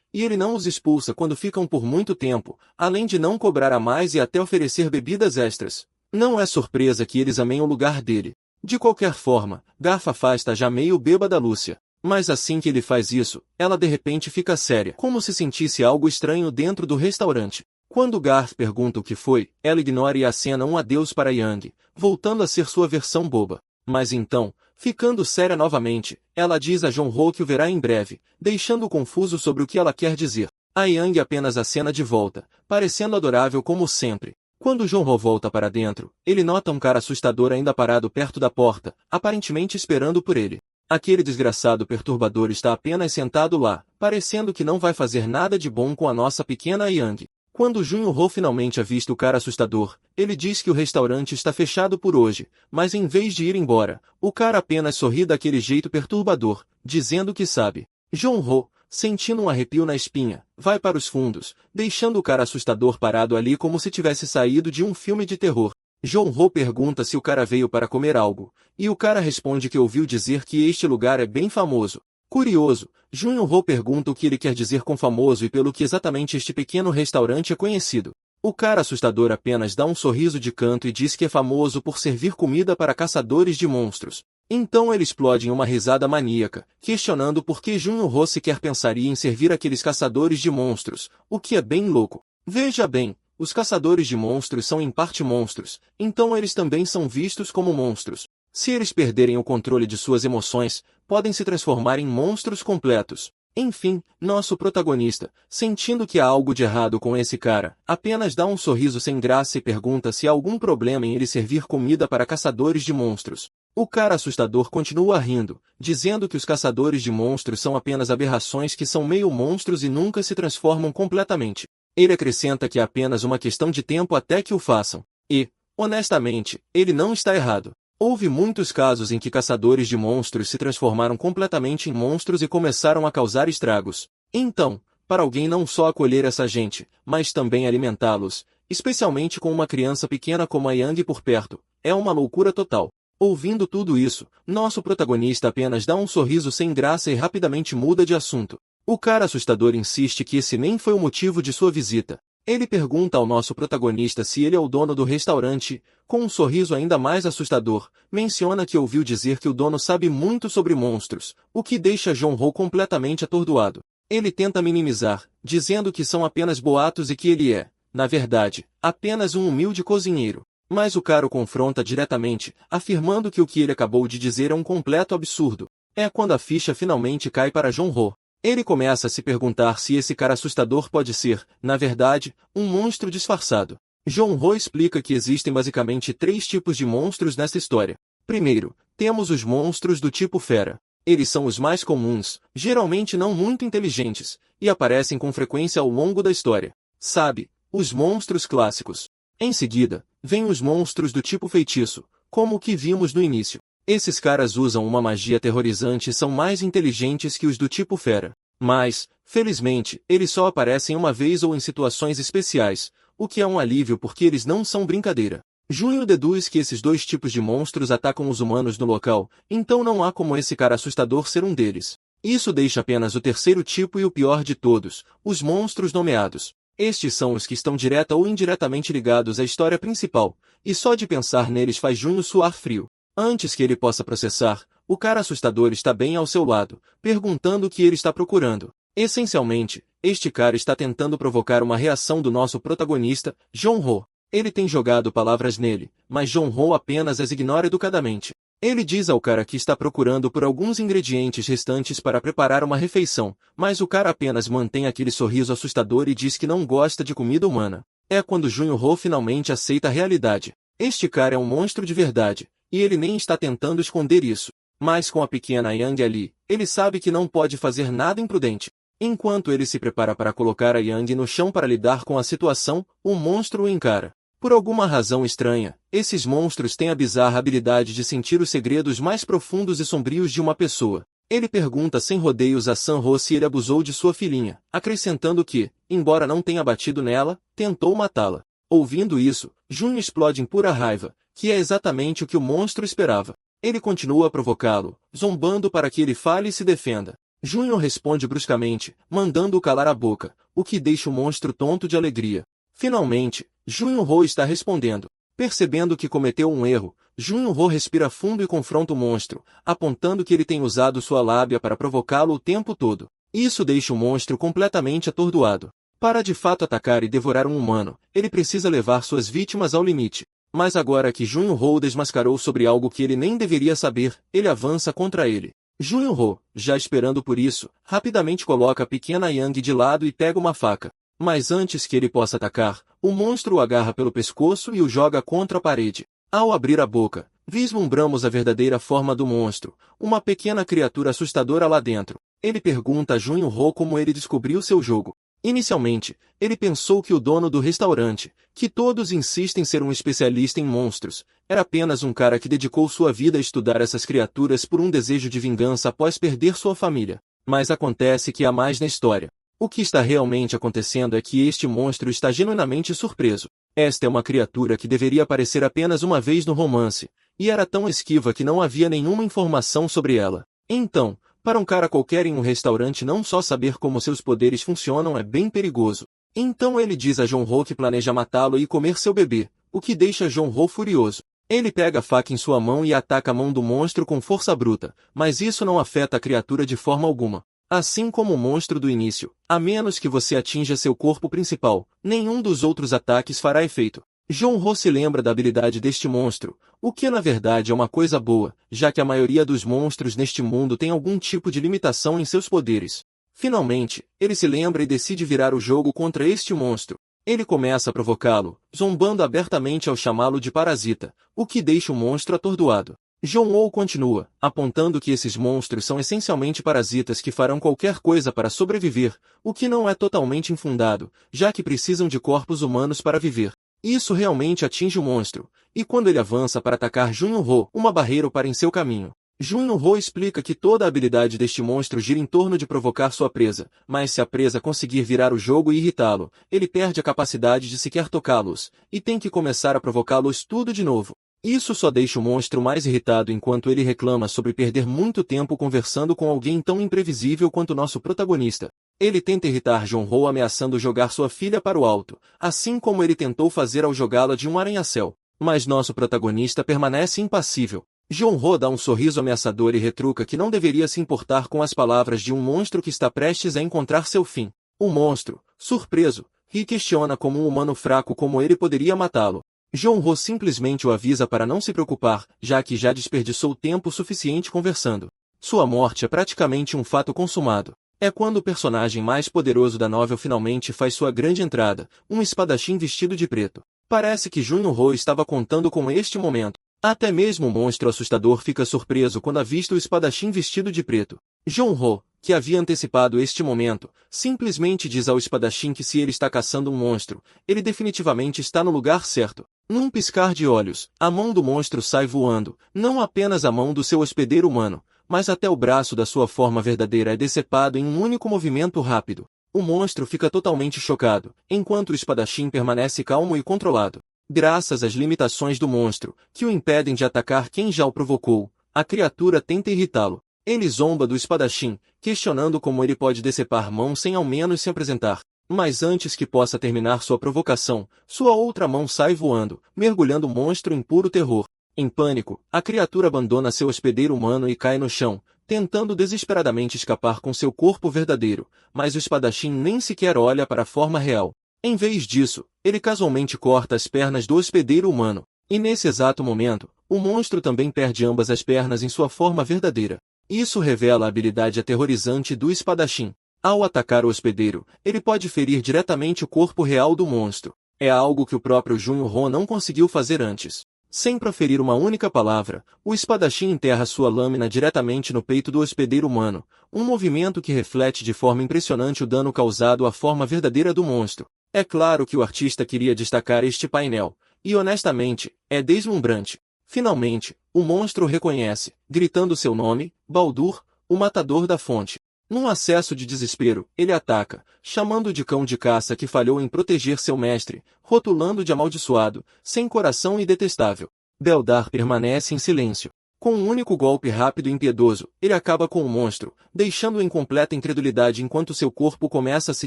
e ele não os expulsa quando ficam por muito tempo, além de não cobrar a mais e até oferecer bebidas extras. Não é surpresa que eles amem o lugar dele. De qualquer forma, Garf afasta já meio bêbada Lúcia. Mas assim que ele faz isso, ela de repente fica séria, como se sentisse algo estranho dentro do restaurante. Quando Garf pergunta o que foi, ela ignora e acena um adeus para Yang, voltando a ser sua versão boba. Mas então, ficando séria novamente, ela diz a Jong-ho que o verá em breve, deixando-o confuso sobre o que ela quer dizer. A Yang apenas acena de volta, parecendo adorável como sempre. Quando Jong-ho volta para dentro, ele nota um cara assustador ainda parado perto da porta, aparentemente esperando por ele. Aquele desgraçado perturbador está apenas sentado lá, parecendo que não vai fazer nada de bom com a nossa pequena Yang. Quando Jong-ho finalmente avista o cara assustador, ele diz que o restaurante está fechado por hoje, mas em vez de ir embora, o cara apenas sorri daquele jeito perturbador, dizendo que sabe. Jong-ho, sentindo um arrepio na espinha, vai para os fundos, deixando o cara assustador parado ali como se tivesse saído de um filme de terror. Jong-ho pergunta se o cara veio para comer algo, e o cara responde que ouviu dizer que este lugar é bem famoso. Curioso, Jong-ho pergunta o que ele quer dizer com famoso e pelo que exatamente este pequeno restaurante é conhecido. O cara assustador apenas dá um sorriso de canto e diz que é famoso por servir comida para caçadores de monstros. Então ele explode em uma risada maníaca, questionando por que Jong-ho sequer pensaria em servir aqueles caçadores de monstros, o que é bem louco. Veja bem, os caçadores de monstros são em parte monstros, então eles também são vistos como monstros. Se eles perderem o controle de suas emoções, podem se transformar em monstros completos. Enfim, nosso protagonista, sentindo que há algo de errado com esse cara, apenas dá um sorriso sem graça e pergunta se há algum problema em ele servir comida para caçadores de monstros. O cara assustador continua rindo, dizendo que os caçadores de monstros são apenas aberrações que são meio monstros e nunca se transformam completamente. Ele acrescenta que é apenas uma questão de tempo até que o façam. E, honestamente, ele não está errado. Houve muitos casos em que caçadores de monstros se transformaram completamente em monstros e começaram a causar estragos. Então, para alguém não só acolher essa gente, mas também alimentá-los, especialmente com uma criança pequena como a Yang por perto, é uma loucura total. Ouvindo tudo isso, nosso protagonista apenas dá um sorriso sem graça e rapidamente muda de assunto. O cara assustador insiste que esse nem foi o motivo de sua visita. Ele pergunta ao nosso protagonista se ele é o dono do restaurante, com um sorriso ainda mais assustador, menciona que ouviu dizer que o dono sabe muito sobre monstros, o que deixa Jong-ho completamente atordoado. Ele tenta minimizar, dizendo que são apenas boatos e que ele é, na verdade, apenas um humilde cozinheiro. Mas o cara o confronta diretamente, afirmando que o que ele acabou de dizer é um completo absurdo. É quando a ficha finalmente cai para Jong-ho. Ele começa a se perguntar se esse cara assustador pode ser, na verdade, um monstro disfarçado. Jong-ho explica que existem basicamente 3 tipos de monstros nessa história. Primeiro, temos os monstros do tipo fera. Eles são os mais comuns, geralmente não muito inteligentes, e aparecem com frequência ao longo da história. Sabe, os monstros clássicos. Em seguida, vêm os monstros do tipo feitiço, como o que vimos no início. Esses caras usam uma magia aterrorizante e são mais inteligentes que os do tipo fera. Mas, felizmente, eles só aparecem uma vez ou em situações especiais, o que é um alívio porque eles não são brincadeira. Junho deduz que esses 2 tipos de monstros atacam os humanos no local, então não há como esse cara assustador ser um deles. Isso deixa apenas o terceiro tipo e o pior de todos, os monstros nomeados. Estes são os que estão direta ou indiretamente ligados à história principal, e só de pensar neles faz Junho suar frio. Antes que ele possa processar, o cara assustador está bem ao seu lado, perguntando o que ele está procurando. Essencialmente, este cara está tentando provocar uma reação do nosso protagonista, Jong-ho. Ele tem jogado palavras nele, mas Jong-ho apenas as ignora educadamente. Ele diz ao cara que está procurando por alguns ingredientes restantes para preparar uma refeição, mas o cara apenas mantém aquele sorriso assustador e diz que não gosta de comida humana. É quando Jong-ho finalmente aceita a realidade. Este cara é um monstro de verdade. E ele nem está tentando esconder isso. Mas com a pequena Yang ali, ele sabe que não pode fazer nada imprudente. Enquanto ele se prepara para colocar a Yang no chão para lidar com a situação, o monstro o encara. Por alguma razão estranha, esses monstros têm a bizarra habilidade de sentir os segredos mais profundos e sombrios de uma pessoa. Ele pergunta sem rodeios a San-ho se ele abusou de sua filhinha, acrescentando que, embora não tenha batido nela, tentou matá-la. Ouvindo isso, Junho explode em pura raiva, que é exatamente o que o monstro esperava. Ele continua a provocá-lo, zombando para que ele fale e se defenda. Junho responde bruscamente, mandando-o calar a boca, o que deixa o monstro tonto de alegria. Finalmente, Junho-Ho está respondendo. Percebendo que cometeu um erro, Junho-Ho respira fundo e confronta o monstro, apontando que ele tem usado sua lábia para provocá-lo o tempo todo. Isso deixa o monstro completamente atordoado. Para de fato atacar e devorar um humano, ele precisa levar suas vítimas ao limite. Mas agora que Junho-Ho desmascarou sobre algo que ele nem deveria saber, ele avança contra ele. Junho-Ho, já esperando por isso, rapidamente coloca a pequena Yang de lado e pega uma faca. Mas antes que ele possa atacar, o monstro o agarra pelo pescoço e o joga contra a parede. Ao abrir a boca, vislumbramos a verdadeira forma do monstro, uma pequena criatura assustadora lá dentro. Ele pergunta a Junho-Ho como ele descobriu seu jogo. Inicialmente, ele pensou que o dono do restaurante, que todos insistem ser um especialista em monstros, era apenas um cara que dedicou sua vida a estudar essas criaturas por um desejo de vingança após perder sua família. Mas acontece que há mais na história. O que está realmente acontecendo é que este monstro está genuinamente surpreso. Esta é uma criatura que deveria aparecer apenas uma vez no romance, e era tão esquiva que não havia nenhuma informação sobre ela. Então, para um cara qualquer em um restaurante não só saber como seus poderes funcionam é bem perigoso. Então ele diz a Junho-Ho que planeja matá-lo e comer seu bebê, o que deixa Junho-Ho furioso. Ele pega a faca em sua mão e ataca a mão do monstro com força bruta, mas isso não afeta a criatura de forma alguma. Assim como o monstro do início, a menos que você atinja seu corpo principal, nenhum dos outros ataques fará efeito. Junho-Ho se lembra da habilidade deste monstro, o que na verdade é uma coisa boa, já que a maioria dos monstros neste mundo tem algum tipo de limitação em seus poderes. Finalmente, ele se lembra e decide virar o jogo contra este monstro. Ele começa a provocá-lo, zombando abertamente ao chamá-lo de parasita, o que deixa o monstro atordoado. Junho-Ho continua, apontando que esses monstros são essencialmente parasitas que farão qualquer coisa para sobreviver, o que não é totalmente infundado, já que precisam de corpos humanos para viver. Isso realmente atinge o monstro, e quando ele avança para atacar Junho-Ho, uma barreira para em seu caminho. Junho-Ho explica que toda a habilidade deste monstro gira em torno de provocar sua presa, mas se a presa conseguir virar o jogo e irritá-lo, ele perde a capacidade de sequer tocá-los, e tem que começar a provocá-los tudo de novo. Isso só deixa o monstro mais irritado enquanto ele reclama sobre perder muito tempo conversando com alguém tão imprevisível quanto nosso protagonista. Ele tenta irritar Junho-Ho ameaçando jogar sua filha para o alto, assim como ele tentou fazer ao jogá-la de um arranha-céu. Mas nosso protagonista permanece impassível. Junho-Ho dá um sorriso ameaçador e retruca que não deveria se importar com as palavras de um monstro que está prestes a encontrar seu fim. O monstro, surpreso, ri e questiona como um humano fraco como ele poderia matá-lo. Junho-Ho simplesmente o avisa para não se preocupar, já que já desperdiçou tempo suficiente conversando. Sua morte é praticamente um fato consumado. É quando o personagem mais poderoso da novel finalmente faz sua grande entrada, um espadachim vestido de preto. Parece que Junho-Ho estava contando com este momento. Até mesmo o monstro assustador fica surpreso quando avista o espadachim vestido de preto. Junho-Ho, que havia antecipado este momento, simplesmente diz ao espadachim que se ele está caçando um monstro, ele definitivamente está no lugar certo. Num piscar de olhos, a mão do monstro sai voando, não apenas a mão do seu hospedeiro humano, mas até o braço da sua forma verdadeira é decepado em um único movimento rápido. O monstro fica totalmente chocado, enquanto o espadachim permanece calmo e controlado. Graças às limitações do monstro, que o impedem de atacar quem já o provocou, a criatura tenta irritá-lo. Ele zomba do espadachim, questionando como ele pode decepar mão sem ao menos se apresentar. Mas antes que possa terminar sua provocação, sua outra mão sai voando, mergulhando o monstro em puro terror. Em pânico, a criatura abandona seu hospedeiro humano e cai no chão, tentando desesperadamente escapar com seu corpo verdadeiro, mas o espadachim nem sequer olha para a forma real. Em vez disso, ele casualmente corta as pernas do hospedeiro humano. E nesse exato momento, o monstro também perde ambas as pernas em sua forma verdadeira. Isso revela a habilidade aterrorizante do espadachim. Ao atacar o hospedeiro, ele pode ferir diretamente o corpo real do monstro. É algo que o próprio Junho-Ho não conseguiu fazer antes. Sem proferir uma única palavra, o espadachim enterra sua lâmina diretamente no peito do hospedeiro humano, um movimento que reflete de forma impressionante o dano causado à forma verdadeira do monstro. É claro que o artista queria destacar este painel, e honestamente, é deslumbrante. Finalmente, o monstro o reconhece, gritando seu nome, Baldur, o matador da fonte. Num acesso de desespero, ele ataca, chamando de cão de caça que falhou em proteger seu mestre, rotulando de amaldiçoado, sem coração e detestável. Beldar permanece em silêncio. Com um único golpe rápido e impiedoso, ele acaba com o monstro, deixando-o em completa incredulidade enquanto seu corpo começa a se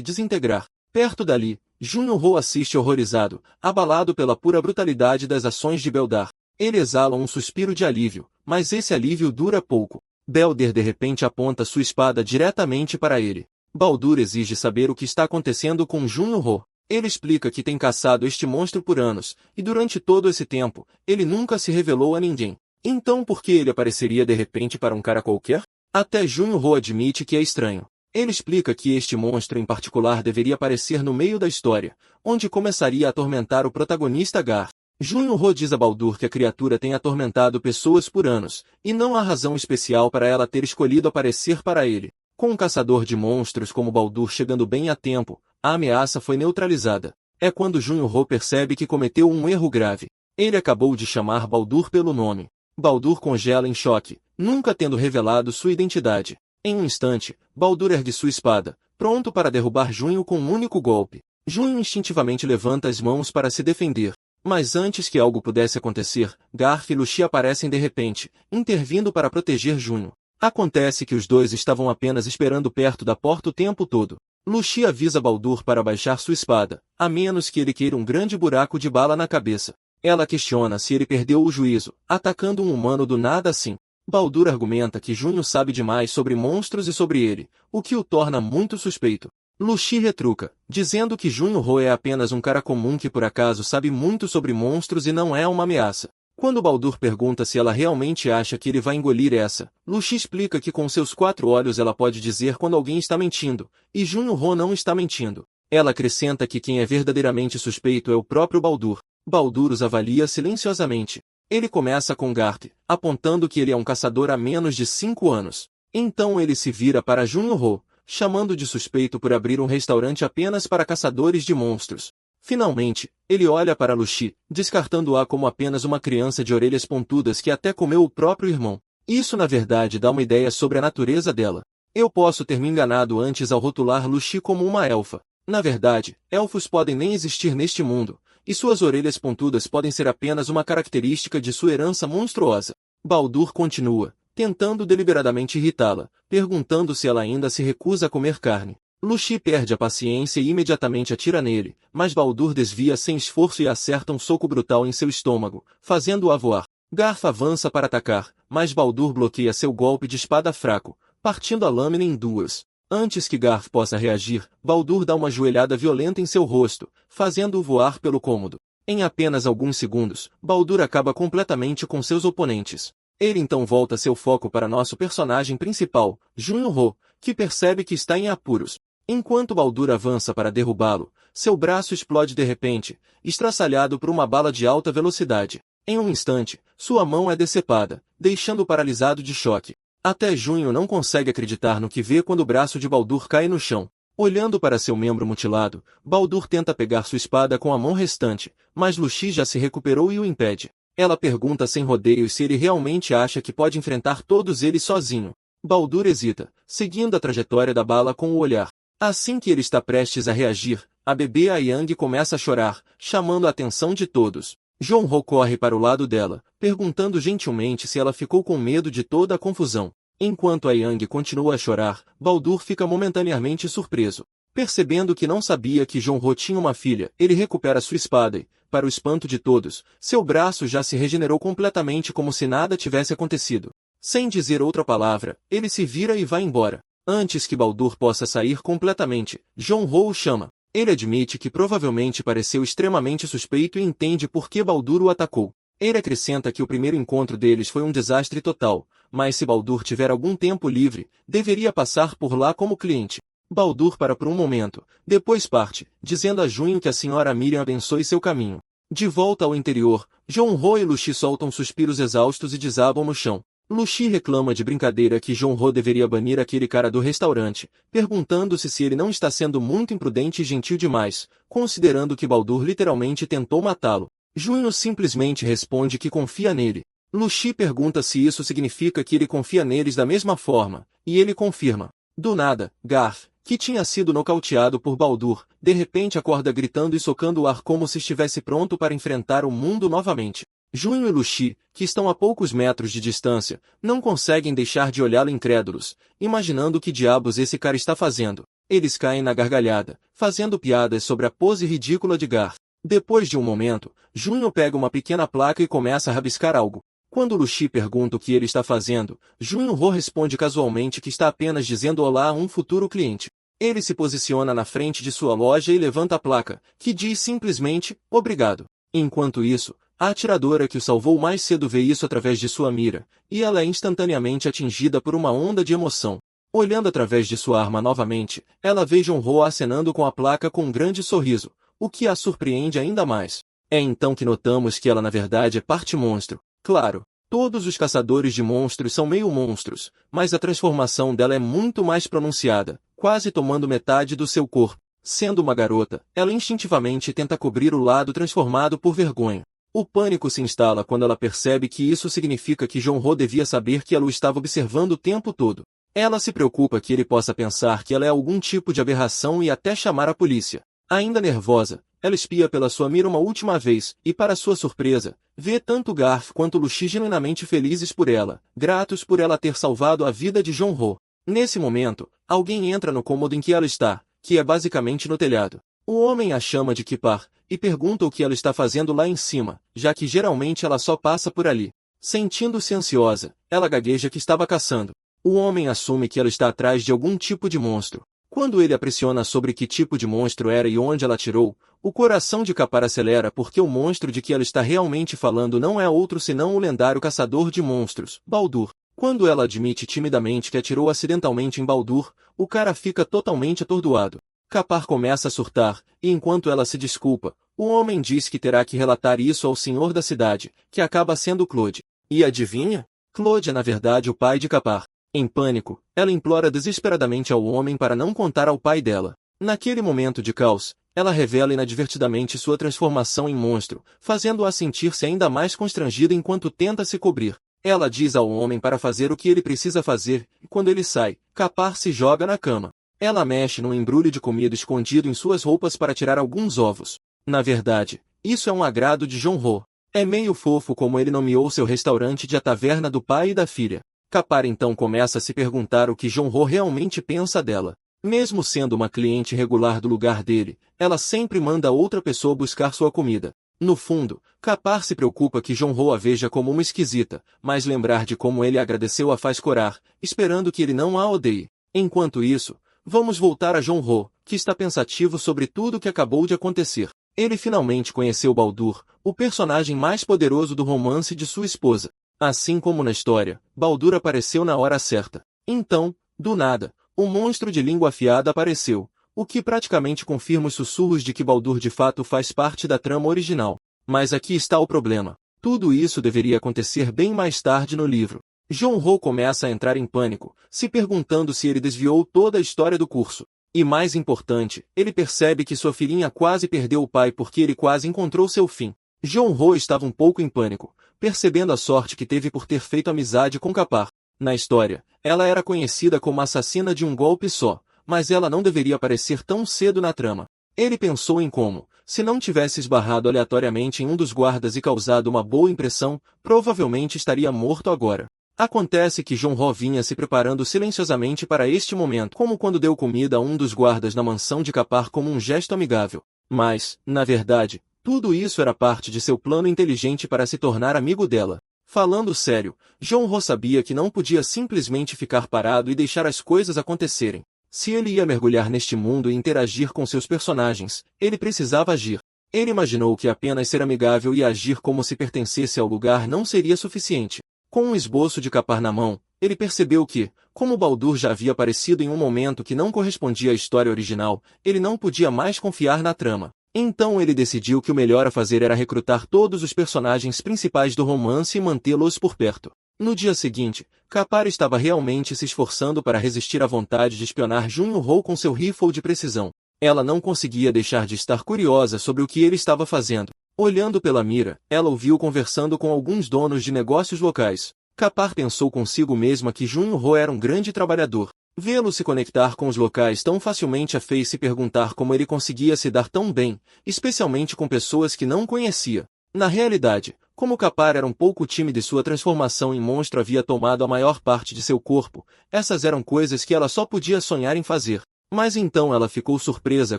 desintegrar. Perto dali, Jun-Ho assiste horrorizado, abalado pela pura brutalidade das ações de Beldar. Ele exala um suspiro de alívio, mas esse alívio dura pouco. Beldar de repente aponta sua espada diretamente para ele. Baldur exige saber o que está acontecendo com Jun-Ho. Ele explica que tem caçado este monstro por anos, e durante todo esse tempo, ele nunca se revelou a ninguém. Então por que ele apareceria de repente para um cara qualquer? Até Jun-Ho admite que é estranho. Ele explica que este monstro em particular deveria aparecer no meio da história, onde começaria a atormentar o protagonista Gar. Jun-Ho diz a Baldur que a criatura tem atormentado pessoas por anos, e não há razão especial para ela ter escolhido aparecer para ele. Com um caçador de monstros como Baldur chegando bem a tempo, a ameaça foi neutralizada. É quando Jun-Ho percebe que cometeu um erro grave. Ele acabou de chamar Baldur pelo nome. Baldur congela em choque, nunca tendo revelado sua identidade. Em um instante, Baldur ergue sua espada, pronto para derrubar Junho com um único golpe. Junho instintivamente levanta as mãos para se defender. Mas antes que algo pudesse acontecer, Garf e Luxi aparecem de repente, intervindo para proteger Junho. Acontece que os dois estavam apenas esperando perto da porta o tempo todo. Luxi avisa Baldur para baixar sua espada, a menos que ele queira um grande buraco de bala na cabeça. Ela questiona se ele perdeu o juízo, atacando um humano do nada assim. Baldur argumenta que Junho sabe demais sobre monstros e sobre ele, o que o torna muito suspeito. Luxi retruca, dizendo que Jun-Ho é apenas um cara comum que por acaso sabe muito sobre monstros e não é uma ameaça. Quando Baldur pergunta se ela realmente acha que ele vai engolir essa, Luxi explica que com seus 4 olhos ela pode dizer quando alguém está mentindo, e Jun-Ho não está mentindo. Ela acrescenta que quem é verdadeiramente suspeito é o próprio Baldur. Baldur os avalia silenciosamente. Ele começa com Gart, apontando que ele é um caçador há menos de 5 anos. Então ele se vira para Jun-Ho, chamando de suspeito por abrir um restaurante apenas para caçadores de monstros. Finalmente, ele olha para Luxi, descartando-a como apenas uma criança de orelhas pontudas que até comeu o próprio irmão. Isso na verdade dá uma ideia sobre a natureza dela. Eu posso ter me enganado antes ao rotular Luxi como uma elfa. Na verdade, elfos podem nem existir neste mundo, e suas orelhas pontudas podem ser apenas uma característica de sua herança monstruosa. Baldur continua, tentando deliberadamente irritá-la, perguntando se ela ainda se recusa a comer carne. Luxi perde a paciência e imediatamente atira nele, mas Baldur desvia sem esforço e acerta um soco brutal em seu estômago, fazendo-o voar. Garf avança para atacar, mas Baldur bloqueia seu golpe de espada fraco, partindo a lâmina em duas. Antes que Garf possa reagir, Baldur dá uma joelhada violenta em seu rosto, fazendo-o voar pelo cômodo. Em apenas alguns segundos, Baldur acaba completamente com seus oponentes. Ele então volta seu foco para nosso personagem principal, Jun-Ho, que percebe que está em apuros. Enquanto Baldur avança para derrubá-lo, seu braço explode de repente, estraçalhado por uma bala de alta velocidade. Em um instante, sua mão é decepada, deixando-o paralisado de choque. Até Junho não consegue acreditar no que vê quando o braço de Baldur cai no chão. Olhando para seu membro mutilado, Baldur tenta pegar sua espada com a mão restante, mas Luxi já se recuperou e o impede. Ela pergunta sem rodeios se ele realmente acha que pode enfrentar todos eles sozinho. Baldur hesita, seguindo a trajetória da bala com o olhar. Assim que ele está prestes a reagir, a bebê Aang começa a chorar, chamando a atenção de todos. Jun-Ho corre para o lado dela, perguntando gentilmente se ela ficou com medo de toda a confusão. Enquanto Aang continua a chorar, Baldur fica momentaneamente surpreso. Percebendo que não sabia que Jun-Ho tinha uma filha, ele recupera sua espada e, para o espanto de todos, seu braço já se regenerou completamente como se nada tivesse acontecido. Sem dizer outra palavra, ele se vira e vai embora. Antes que Baldur possa sair completamente, Jun-Ho o chama. Ele admite que provavelmente pareceu extremamente suspeito e entende por que Baldur o atacou. Ele acrescenta que o primeiro encontro deles foi um desastre total, mas se Baldur tiver algum tempo livre, deveria passar por lá como cliente. Baldur para por um momento, depois parte, dizendo a Junho que a senhora Miriam abençoe seu caminho. De volta ao interior, Jun-Ho e Luxi soltam suspiros exaustos e desabam no chão. Luxi reclama de brincadeira que Jun-Ho deveria banir aquele cara do restaurante, perguntando-se se ele não está sendo muito imprudente e gentil demais, considerando que Baldur literalmente tentou matá-lo. Junho simplesmente responde que confia nele. Luxi pergunta se isso significa que ele confia neles da mesma forma, e ele confirma. Do nada, Garth, que tinha sido nocauteado por Baldur, de repente acorda gritando e socando o ar como se estivesse pronto para enfrentar o mundo novamente. Junho e Luxi, que estão a poucos metros de distância, não conseguem deixar de olhá-lo incrédulos, imaginando o que diabos esse cara está fazendo. Eles caem na gargalhada, fazendo piadas sobre a pose ridícula de Garth. Depois de um momento, Junho pega uma pequena placa e começa a rabiscar algo. Quando Luxi pergunta o que ele está fazendo, Junho responde casualmente que está apenas dizendo olá a um futuro cliente. Ele se posiciona na frente de sua loja e levanta a placa, que diz simplesmente, obrigado. Enquanto isso, a atiradora que o salvou mais cedo vê isso através de sua mira, e ela é instantaneamente atingida por uma onda de emoção. Olhando através de sua arma novamente, ela vê Jonro acenando com a placa com um grande sorriso, o que a surpreende ainda mais. É então que notamos que ela na verdade é parte monstro. Claro, todos os caçadores de monstros são meio monstros, mas a transformação dela é muito mais pronunciada, quase tomando metade do seu corpo. Sendo uma garota, ela instintivamente tenta cobrir o lado transformado por vergonha. O pânico se instala quando ela percebe que isso significa que Jonro devia saber que ela o estava observando o tempo todo. Ela se preocupa que ele possa pensar que ela é algum tipo de aberração e até chamar a polícia. Ainda nervosa, ela espia pela sua mira uma última vez, e para sua surpresa, vê tanto Garth quanto Luxi genuinamente felizes por ela, gratos por ela ter salvado a vida de Jonro. Nesse momento, alguém entra no cômodo em que ela está, que é basicamente no telhado. O homem a chama de Kipar, e pergunta o que ela está fazendo lá em cima, já que geralmente ela só passa por ali. Sentindo-se ansiosa, ela gagueja que estava caçando. O homem assume que ela está atrás de algum tipo de monstro. Quando ele a pressiona sobre que tipo de monstro era e onde ela atirou, o coração de Kapar acelera porque o monstro de que ela está realmente falando não é outro senão o lendário caçador de monstros, Baldur. Quando ela admite timidamente que atirou acidentalmente em Baldur, o cara fica totalmente atordoado. Kapar começa a surtar, e enquanto ela se desculpa, o homem diz que terá que relatar isso ao senhor da cidade, que acaba sendo Claude. E adivinha? Claude é na verdade o pai de Kapar. Em pânico, ela implora desesperadamente ao homem para não contar ao pai dela. Naquele momento de caos, ela revela inadvertidamente sua transformação em monstro, fazendo-a sentir-se ainda mais constrangida enquanto tenta se cobrir. Ela diz ao homem para fazer o que ele precisa fazer, e quando ele sai, Kapar se joga na cama. Ela mexe num embrulho de comida escondido em suas roupas para tirar alguns ovos. Na verdade, isso é um agrado de Jonro. É meio fofo como ele nomeou seu restaurante de a taverna do pai e da filha. Kapar então começa a se perguntar o que Jonro realmente pensa dela. Mesmo sendo uma cliente regular do lugar dele, ela sempre manda outra pessoa buscar sua comida. No fundo, Kapar se preocupa que Jonro a veja como uma esquisita, mas lembrar de como ele agradeceu a faz corar, esperando que ele não a odeie. Enquanto isso, vamos voltar a Jonro, que está pensativo sobre tudo o que acabou de acontecer. Ele finalmente conheceu Baldur, o personagem mais poderoso do romance de sua esposa. Assim como na história, Baldur apareceu na hora certa. Então, do nada, o monstro de língua afiada apareceu, o que praticamente confirma os sussurros de que Baldur de fato faz parte da trama original. Mas aqui está o problema. Tudo isso deveria acontecer bem mais tarde no livro. Jonro começa a entrar em pânico, se perguntando se ele desviou toda a história do curso. E mais importante, ele percebe que sua filhinha quase perdeu o pai porque ele quase encontrou seu fim. Jonro estava um pouco em pânico, percebendo a sorte que teve por ter feito amizade com Kapar. Na história, ela era conhecida como assassina de um golpe só, mas ela não deveria aparecer tão cedo na trama. Ele pensou em como, se não tivesse esbarrado aleatoriamente em um dos guardas e causado uma boa impressão, provavelmente estaria morto agora. Acontece que Jonro vinha se preparando silenciosamente para este momento, como quando deu comida a um dos guardas na mansão de Kapar como um gesto amigável. Mas, na verdade, tudo isso era parte de seu plano inteligente para se tornar amigo dela. Falando sério, Jonro sabia que não podia simplesmente ficar parado e deixar as coisas acontecerem. Se ele ia mergulhar neste mundo e interagir com seus personagens, ele precisava agir. Ele imaginou que apenas ser amigável e agir como se pertencesse ao lugar não seria suficiente. Com um esboço de Kapar na mão, ele percebeu que, como Baldur já havia aparecido em um momento que não correspondia à história original, ele não podia mais confiar na trama. Então ele decidiu que o melhor a fazer era recrutar todos os personagens principais do romance e mantê-los por perto. No dia seguinte, Kapar estava realmente se esforçando para resistir à vontade de espionar Junho com seu rifle de precisão. Ela não conseguia deixar de estar curiosa sobre o que ele estava fazendo. Olhando pela mira, ela o viu conversando com alguns donos de negócios locais. Kapar pensou consigo mesma que Junho era um grande trabalhador. Vê-lo se conectar com os locais tão facilmente a fez se perguntar como ele conseguia se dar tão bem, especialmente com pessoas que não conhecia. Na realidade, como Kapar era um pouco tímido e sua transformação em monstro havia tomado a maior parte de seu corpo, essas eram coisas que ela só podia sonhar em fazer. Mas então ela ficou surpresa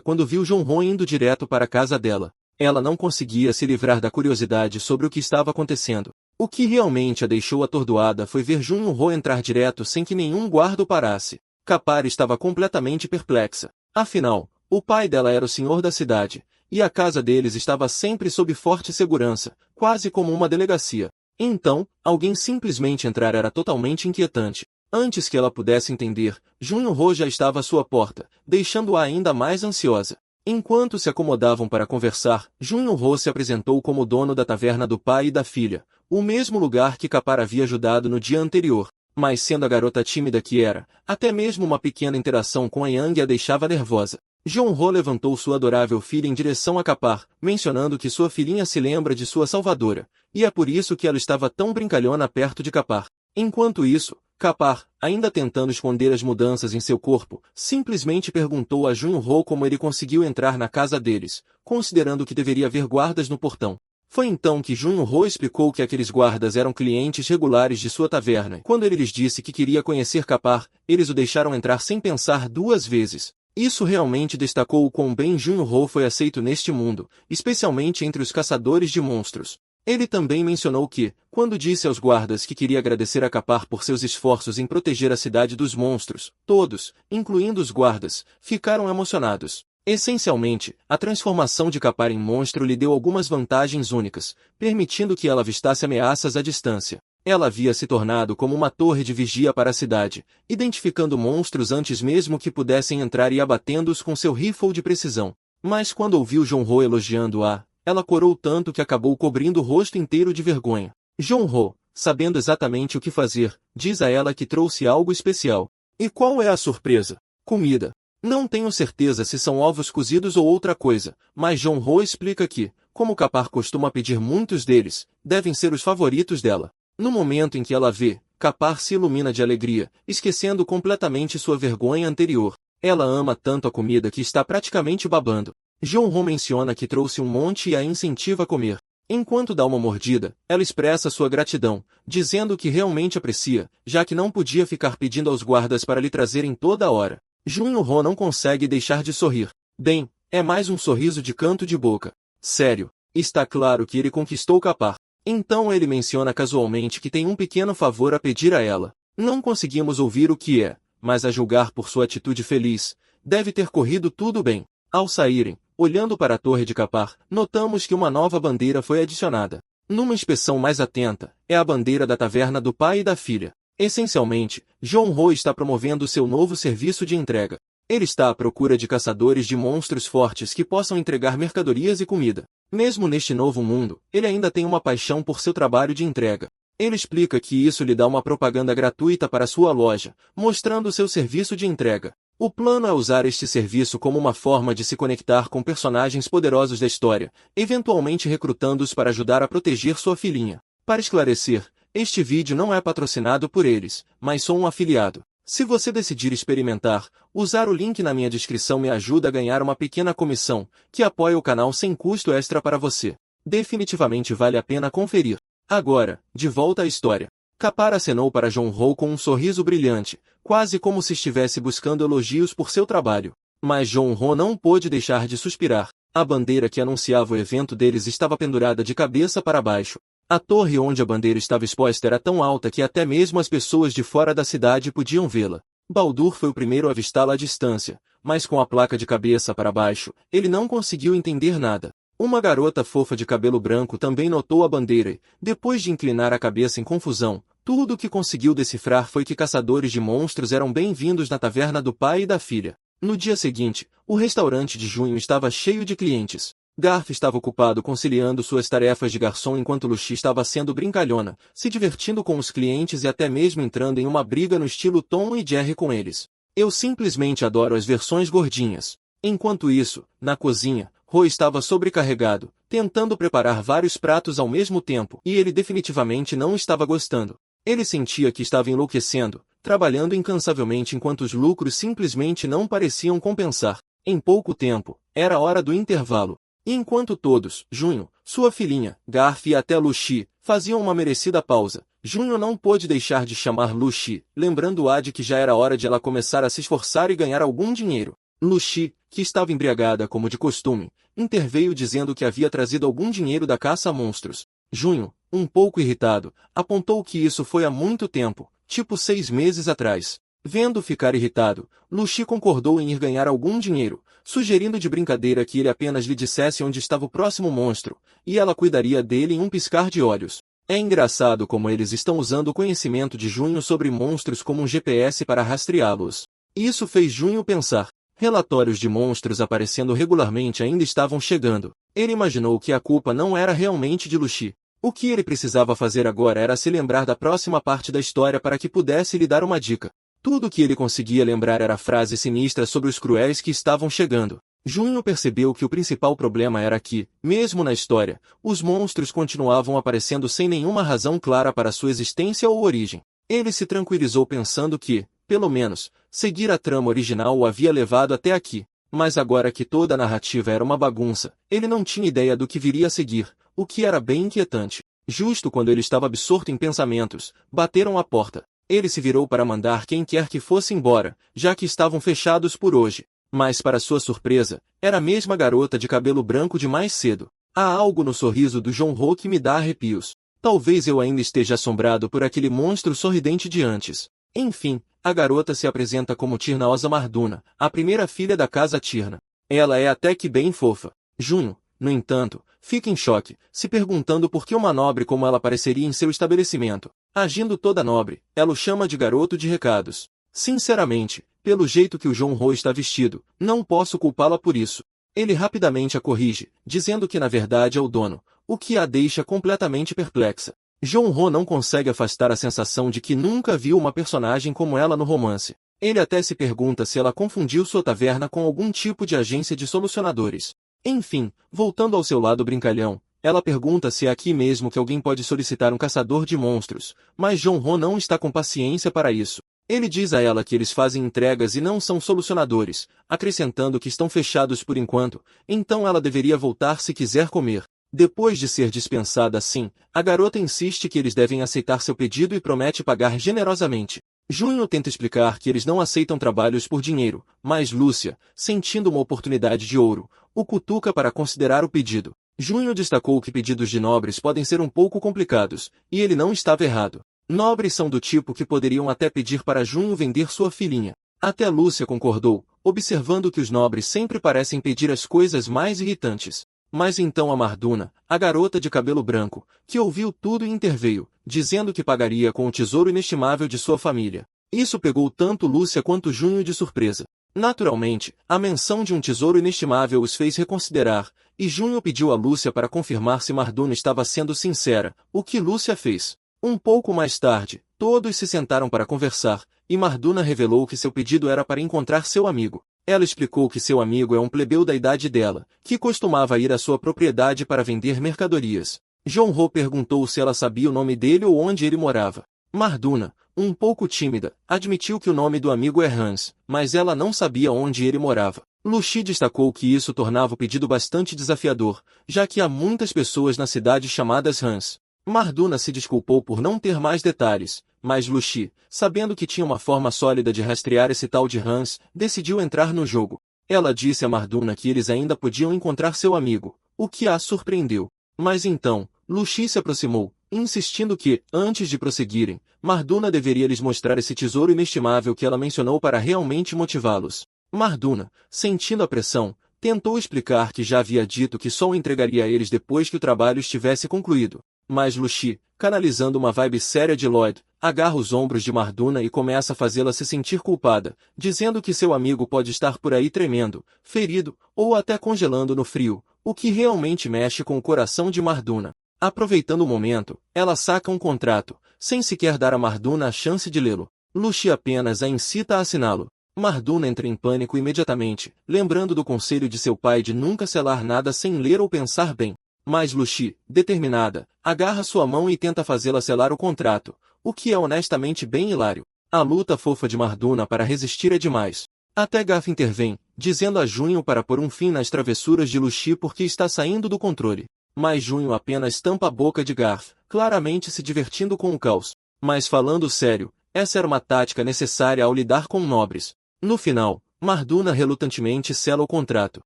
quando viu Junho indo direto para a casa dela. Ela não conseguia se livrar da curiosidade sobre o que estava acontecendo. O que realmente a deixou atordoada foi ver Junho entrar direto sem que nenhum guarda o parasse. Kapar estava completamente perplexa. Afinal, o pai dela era o senhor da cidade, e a casa deles estava sempre sob forte segurança, quase como uma delegacia. Então, alguém simplesmente entrar era totalmente inquietante. Antes que ela pudesse entender, Junho já estava à sua porta, deixando-a ainda mais ansiosa. Enquanto se acomodavam para conversar, Junho se apresentou como dono da taverna do pai e da filha, o mesmo lugar que Kapar havia ajudado no dia anterior. Mas sendo a garota tímida que era, até mesmo uma pequena interação com a Yang a deixava nervosa. Junho levantou sua adorável filha em direção a Kapar, mencionando que sua filhinha se lembra de sua salvadora, e é por isso que ela estava tão brincalhona perto de Kapar. Enquanto isso, Kapar, ainda tentando esconder as mudanças em seu corpo, simplesmente perguntou a Junho como ele conseguiu entrar na casa deles, considerando que deveria haver guardas no portão. Foi então que Junho explicou que aqueles guardas eram clientes regulares de sua taverna. Quando ele lhes disse que queria conhecer Kapar, eles o deixaram entrar sem pensar duas vezes. Isso realmente destacou o quão bem Junho foi aceito neste mundo, especialmente entre os caçadores de monstros. Ele também mencionou que, quando disse aos guardas que queria agradecer a Kapar por seus esforços em proteger a cidade dos monstros, todos, incluindo os guardas, ficaram emocionados. Essencialmente, a transformação de Kapar em monstro lhe deu algumas vantagens únicas, permitindo que ela avistasse ameaças à distância. Ela havia se tornado como uma torre de vigia para a cidade, identificando monstros antes mesmo que pudessem entrar e abatendo-os com seu rifle de precisão. Mas quando ouviu Junho elogiando-a, ela corou tanto que acabou cobrindo o rosto inteiro de vergonha. Junho, sabendo exatamente o que fazer, diz a ela que trouxe algo especial. E qual é a surpresa? Comida. Não tenho certeza se são ovos cozidos ou outra coisa, mas Junho explica que, como Kapar costuma pedir muitos deles, devem ser os favoritos dela. No momento em que ela vê, Kapar se ilumina de alegria, esquecendo completamente sua vergonha anterior. Ela ama tanto a comida que está praticamente babando. Junho menciona que trouxe um monte e a incentiva a comer. Enquanto dá uma mordida, ela expressa sua gratidão, dizendo que realmente aprecia, já que não podia ficar pedindo aos guardas para lhe trazerem toda hora. Junho não consegue deixar de sorrir. Bem, é mais um sorriso de canto de boca. Sério, está claro que ele conquistou Kapar. Então ele menciona casualmente que tem um pequeno favor a pedir a ela. Não conseguimos ouvir o que é, mas a julgar por sua atitude feliz, deve ter corrido tudo bem. Ao saírem, olhando para a torre de Kapar, notamos que uma nova bandeira foi adicionada. Numa inspeção mais atenta, é a bandeira da taverna do pai e da filha. Essencialmente, Junho está promovendo seu novo serviço de entrega. Ele está à procura de caçadores de monstros fortes que possam entregar mercadorias e comida. Mesmo neste novo mundo, ele ainda tem uma paixão por seu trabalho de entrega. Ele explica que isso lhe dá uma propaganda gratuita para sua loja, mostrando seu serviço de entrega. O plano é usar este serviço como uma forma de se conectar com personagens poderosos da história, eventualmente recrutando-os para ajudar a proteger sua filhinha. Para esclarecer, este vídeo não é patrocinado por eles, mas sou um afiliado. Se você decidir experimentar, usar o link na minha descrição me ajuda a ganhar uma pequena comissão, que apoia o canal sem custo extra para você. Definitivamente vale a pena conferir. Agora, de volta à história. Kapar acenou para Junho com um sorriso brilhante, quase como se estivesse buscando elogios por seu trabalho. Mas Junho não pôde deixar de suspirar. A bandeira que anunciava o evento deles estava pendurada de cabeça para baixo. A torre onde a bandeira estava exposta era tão alta que até mesmo as pessoas de fora da cidade podiam vê-la. Baldur foi o primeiro a avistá-la à distância, mas com a placa de cabeça para baixo, ele não conseguiu entender nada. Uma garota fofa de cabelo branco também notou a bandeira e, depois de inclinar a cabeça em confusão, tudo o que conseguiu decifrar foi que caçadores de monstros eram bem-vindos na taverna do pai e da filha. No dia seguinte, o restaurante de Junho estava cheio de clientes. Garth estava ocupado conciliando suas tarefas de garçom enquanto Lucy estava sendo brincalhona, se divertindo com os clientes e até mesmo entrando em uma briga no estilo Tom e Jerry com eles. Eu simplesmente adoro as versões gordinhas. Enquanto isso, na cozinha, Ro estava sobrecarregado, tentando preparar vários pratos ao mesmo tempo, e ele definitivamente não estava gostando. Ele sentia que estava enlouquecendo, trabalhando incansavelmente enquanto os lucros simplesmente não pareciam compensar. Em pouco tempo, era hora do intervalo. E enquanto todos, Junho, sua filhinha, Garf e até Lucy, faziam uma merecida pausa, Junho não pôde deixar de chamar Lucy, lembrando-a de que já era hora de ela começar a se esforçar e ganhar algum dinheiro. Lucy, que estava embriagada como de costume, interveio dizendo que havia trazido algum dinheiro da caça a monstros. Junho, um pouco irritado, apontou que isso foi há muito tempo, tipo 6 meses atrás. Vendo ficar irritado, Lucy concordou em ir ganhar algum dinheiro, sugerindo de brincadeira que ele apenas lhe dissesse onde estava o próximo monstro, e ela cuidaria dele em um piscar de olhos. É engraçado como eles estão usando o conhecimento de Junho sobre monstros como um GPS para rastreá-los. Isso fez Junho pensar. Relatórios de monstros aparecendo regularmente ainda estavam chegando. Ele imaginou que a culpa não era realmente de Lucy. O que ele precisava fazer agora era se lembrar da próxima parte da história para que pudesse lhe dar uma dica. Tudo o que ele conseguia lembrar era a frase sinistra sobre os cruéis que estavam chegando. Junho percebeu que o principal problema era que, mesmo na história, os monstros continuavam aparecendo sem nenhuma razão clara para sua existência ou origem. Ele se tranquilizou pensando que, pelo menos, seguir a trama original o havia levado até aqui. Mas agora que toda a narrativa era uma bagunça, ele não tinha ideia do que viria a seguir, o que era bem inquietante. Justo quando ele estava absorto em pensamentos, bateram à porta. Ele se virou para mandar quem quer que fosse embora, já que estavam fechados por hoje. Mas para sua surpresa, era a mesma garota de cabelo branco de mais cedo. Há algo no sorriso do Junho que me dá arrepios. Talvez eu ainda esteja assombrado por aquele monstro sorridente de antes. Enfim, a garota se apresenta como Tirna Osa Marduna, a primeira filha da casa Tirna. Ela é até que bem fofa. Junho, no entanto, fica em choque, se perguntando por que uma nobre como ela apareceria em seu estabelecimento. Agindo toda nobre, ela o chama de garoto de recados. Sinceramente, pelo jeito que o Junho está vestido, não posso culpá-la por isso. Ele rapidamente a corrige, dizendo que na verdade é o dono, o que a deixa completamente perplexa. Junho não consegue afastar a sensação de que nunca viu uma personagem como ela no romance. Ele até se pergunta se ela confundiu sua taverna com algum tipo de agência de solucionadores. Enfim, voltando ao seu lado brincalhão, ela pergunta se é aqui mesmo que alguém pode solicitar um caçador de monstros, mas Junho não está com paciência para isso. Ele diz a ela que eles fazem entregas e não são solucionadores, acrescentando que estão fechados por enquanto, então ela deveria voltar se quiser comer. Depois de ser dispensada assim, a garota insiste que eles devem aceitar seu pedido e promete pagar generosamente. Junho tenta explicar que eles não aceitam trabalhos por dinheiro, mas Lúcia, sentindo uma oportunidade de ouro, o cutuca para considerar o pedido. Junho destacou que pedidos de nobres podem ser um pouco complicados, e ele não estava errado. Nobres são do tipo que poderiam até pedir para Junho vender sua filhinha. Até Lúcia concordou, observando que os nobres sempre parecem pedir as coisas mais irritantes. Mas então a Marduna, a garota de cabelo branco, que ouviu tudo e interveio, dizendo que pagaria com o tesouro inestimável de sua família. Isso pegou tanto Lúcia quanto Junho de surpresa. Naturalmente, a menção de um tesouro inestimável os fez reconsiderar, e Junho pediu a Lúcia para confirmar se Marduna estava sendo sincera, o que Lúcia fez. Um pouco mais tarde, todos se sentaram para conversar, e Marduna revelou que seu pedido era para encontrar seu amigo. Ela explicou que seu amigo é um plebeu da idade dela, que costumava ir à sua propriedade para vender mercadorias. Junho perguntou se ela sabia o nome dele ou onde ele morava. Marduna, um pouco tímida, admitiu que o nome do amigo é Hans, mas ela não sabia onde ele morava. Lucy destacou que isso tornava o pedido bastante desafiador, já que há muitas pessoas na cidade chamadas Hans. Marduna se desculpou por não ter mais detalhes, mas Lucy, sabendo que tinha uma forma sólida de rastrear esse tal de Hans, decidiu entrar no jogo. Ela disse a Marduna que eles ainda podiam encontrar seu amigo, o que a surpreendeu. Mas então, Lucy se aproximou, insistindo que, antes de prosseguirem, Marduna deveria lhes mostrar esse tesouro inestimável que ela mencionou para realmente motivá-los. Marduna, sentindo a pressão, tentou explicar que já havia dito que só o entregaria a eles depois que o trabalho estivesse concluído. Mas Lucy, canalizando uma vibe séria de Lloyd, agarra os ombros de Marduna e começa a fazê-la se sentir culpada, dizendo que seu amigo pode estar por aí tremendo, ferido, ou até congelando no frio, o que realmente mexe com o coração de Marduna. Aproveitando o momento, ela saca um contrato, sem sequer dar a Marduna a chance de lê-lo. Lucy apenas a incita a assiná-lo. Marduna entra em pânico imediatamente, lembrando do conselho de seu pai de nunca selar nada sem ler ou pensar bem. Mas Lucy, determinada, agarra sua mão e tenta fazê-la selar o contrato, o que é honestamente bem hilário. A luta fofa de Marduna para resistir é demais. Até Garth intervém, dizendo a Junho para pôr um fim nas travessuras de Lucy porque está saindo do controle. Mas Junho apenas tampa a boca de Garth, claramente se divertindo com o caos. Mas falando sério, essa era uma tática necessária ao lidar com nobres. No final, Marduna relutantemente sela o contrato.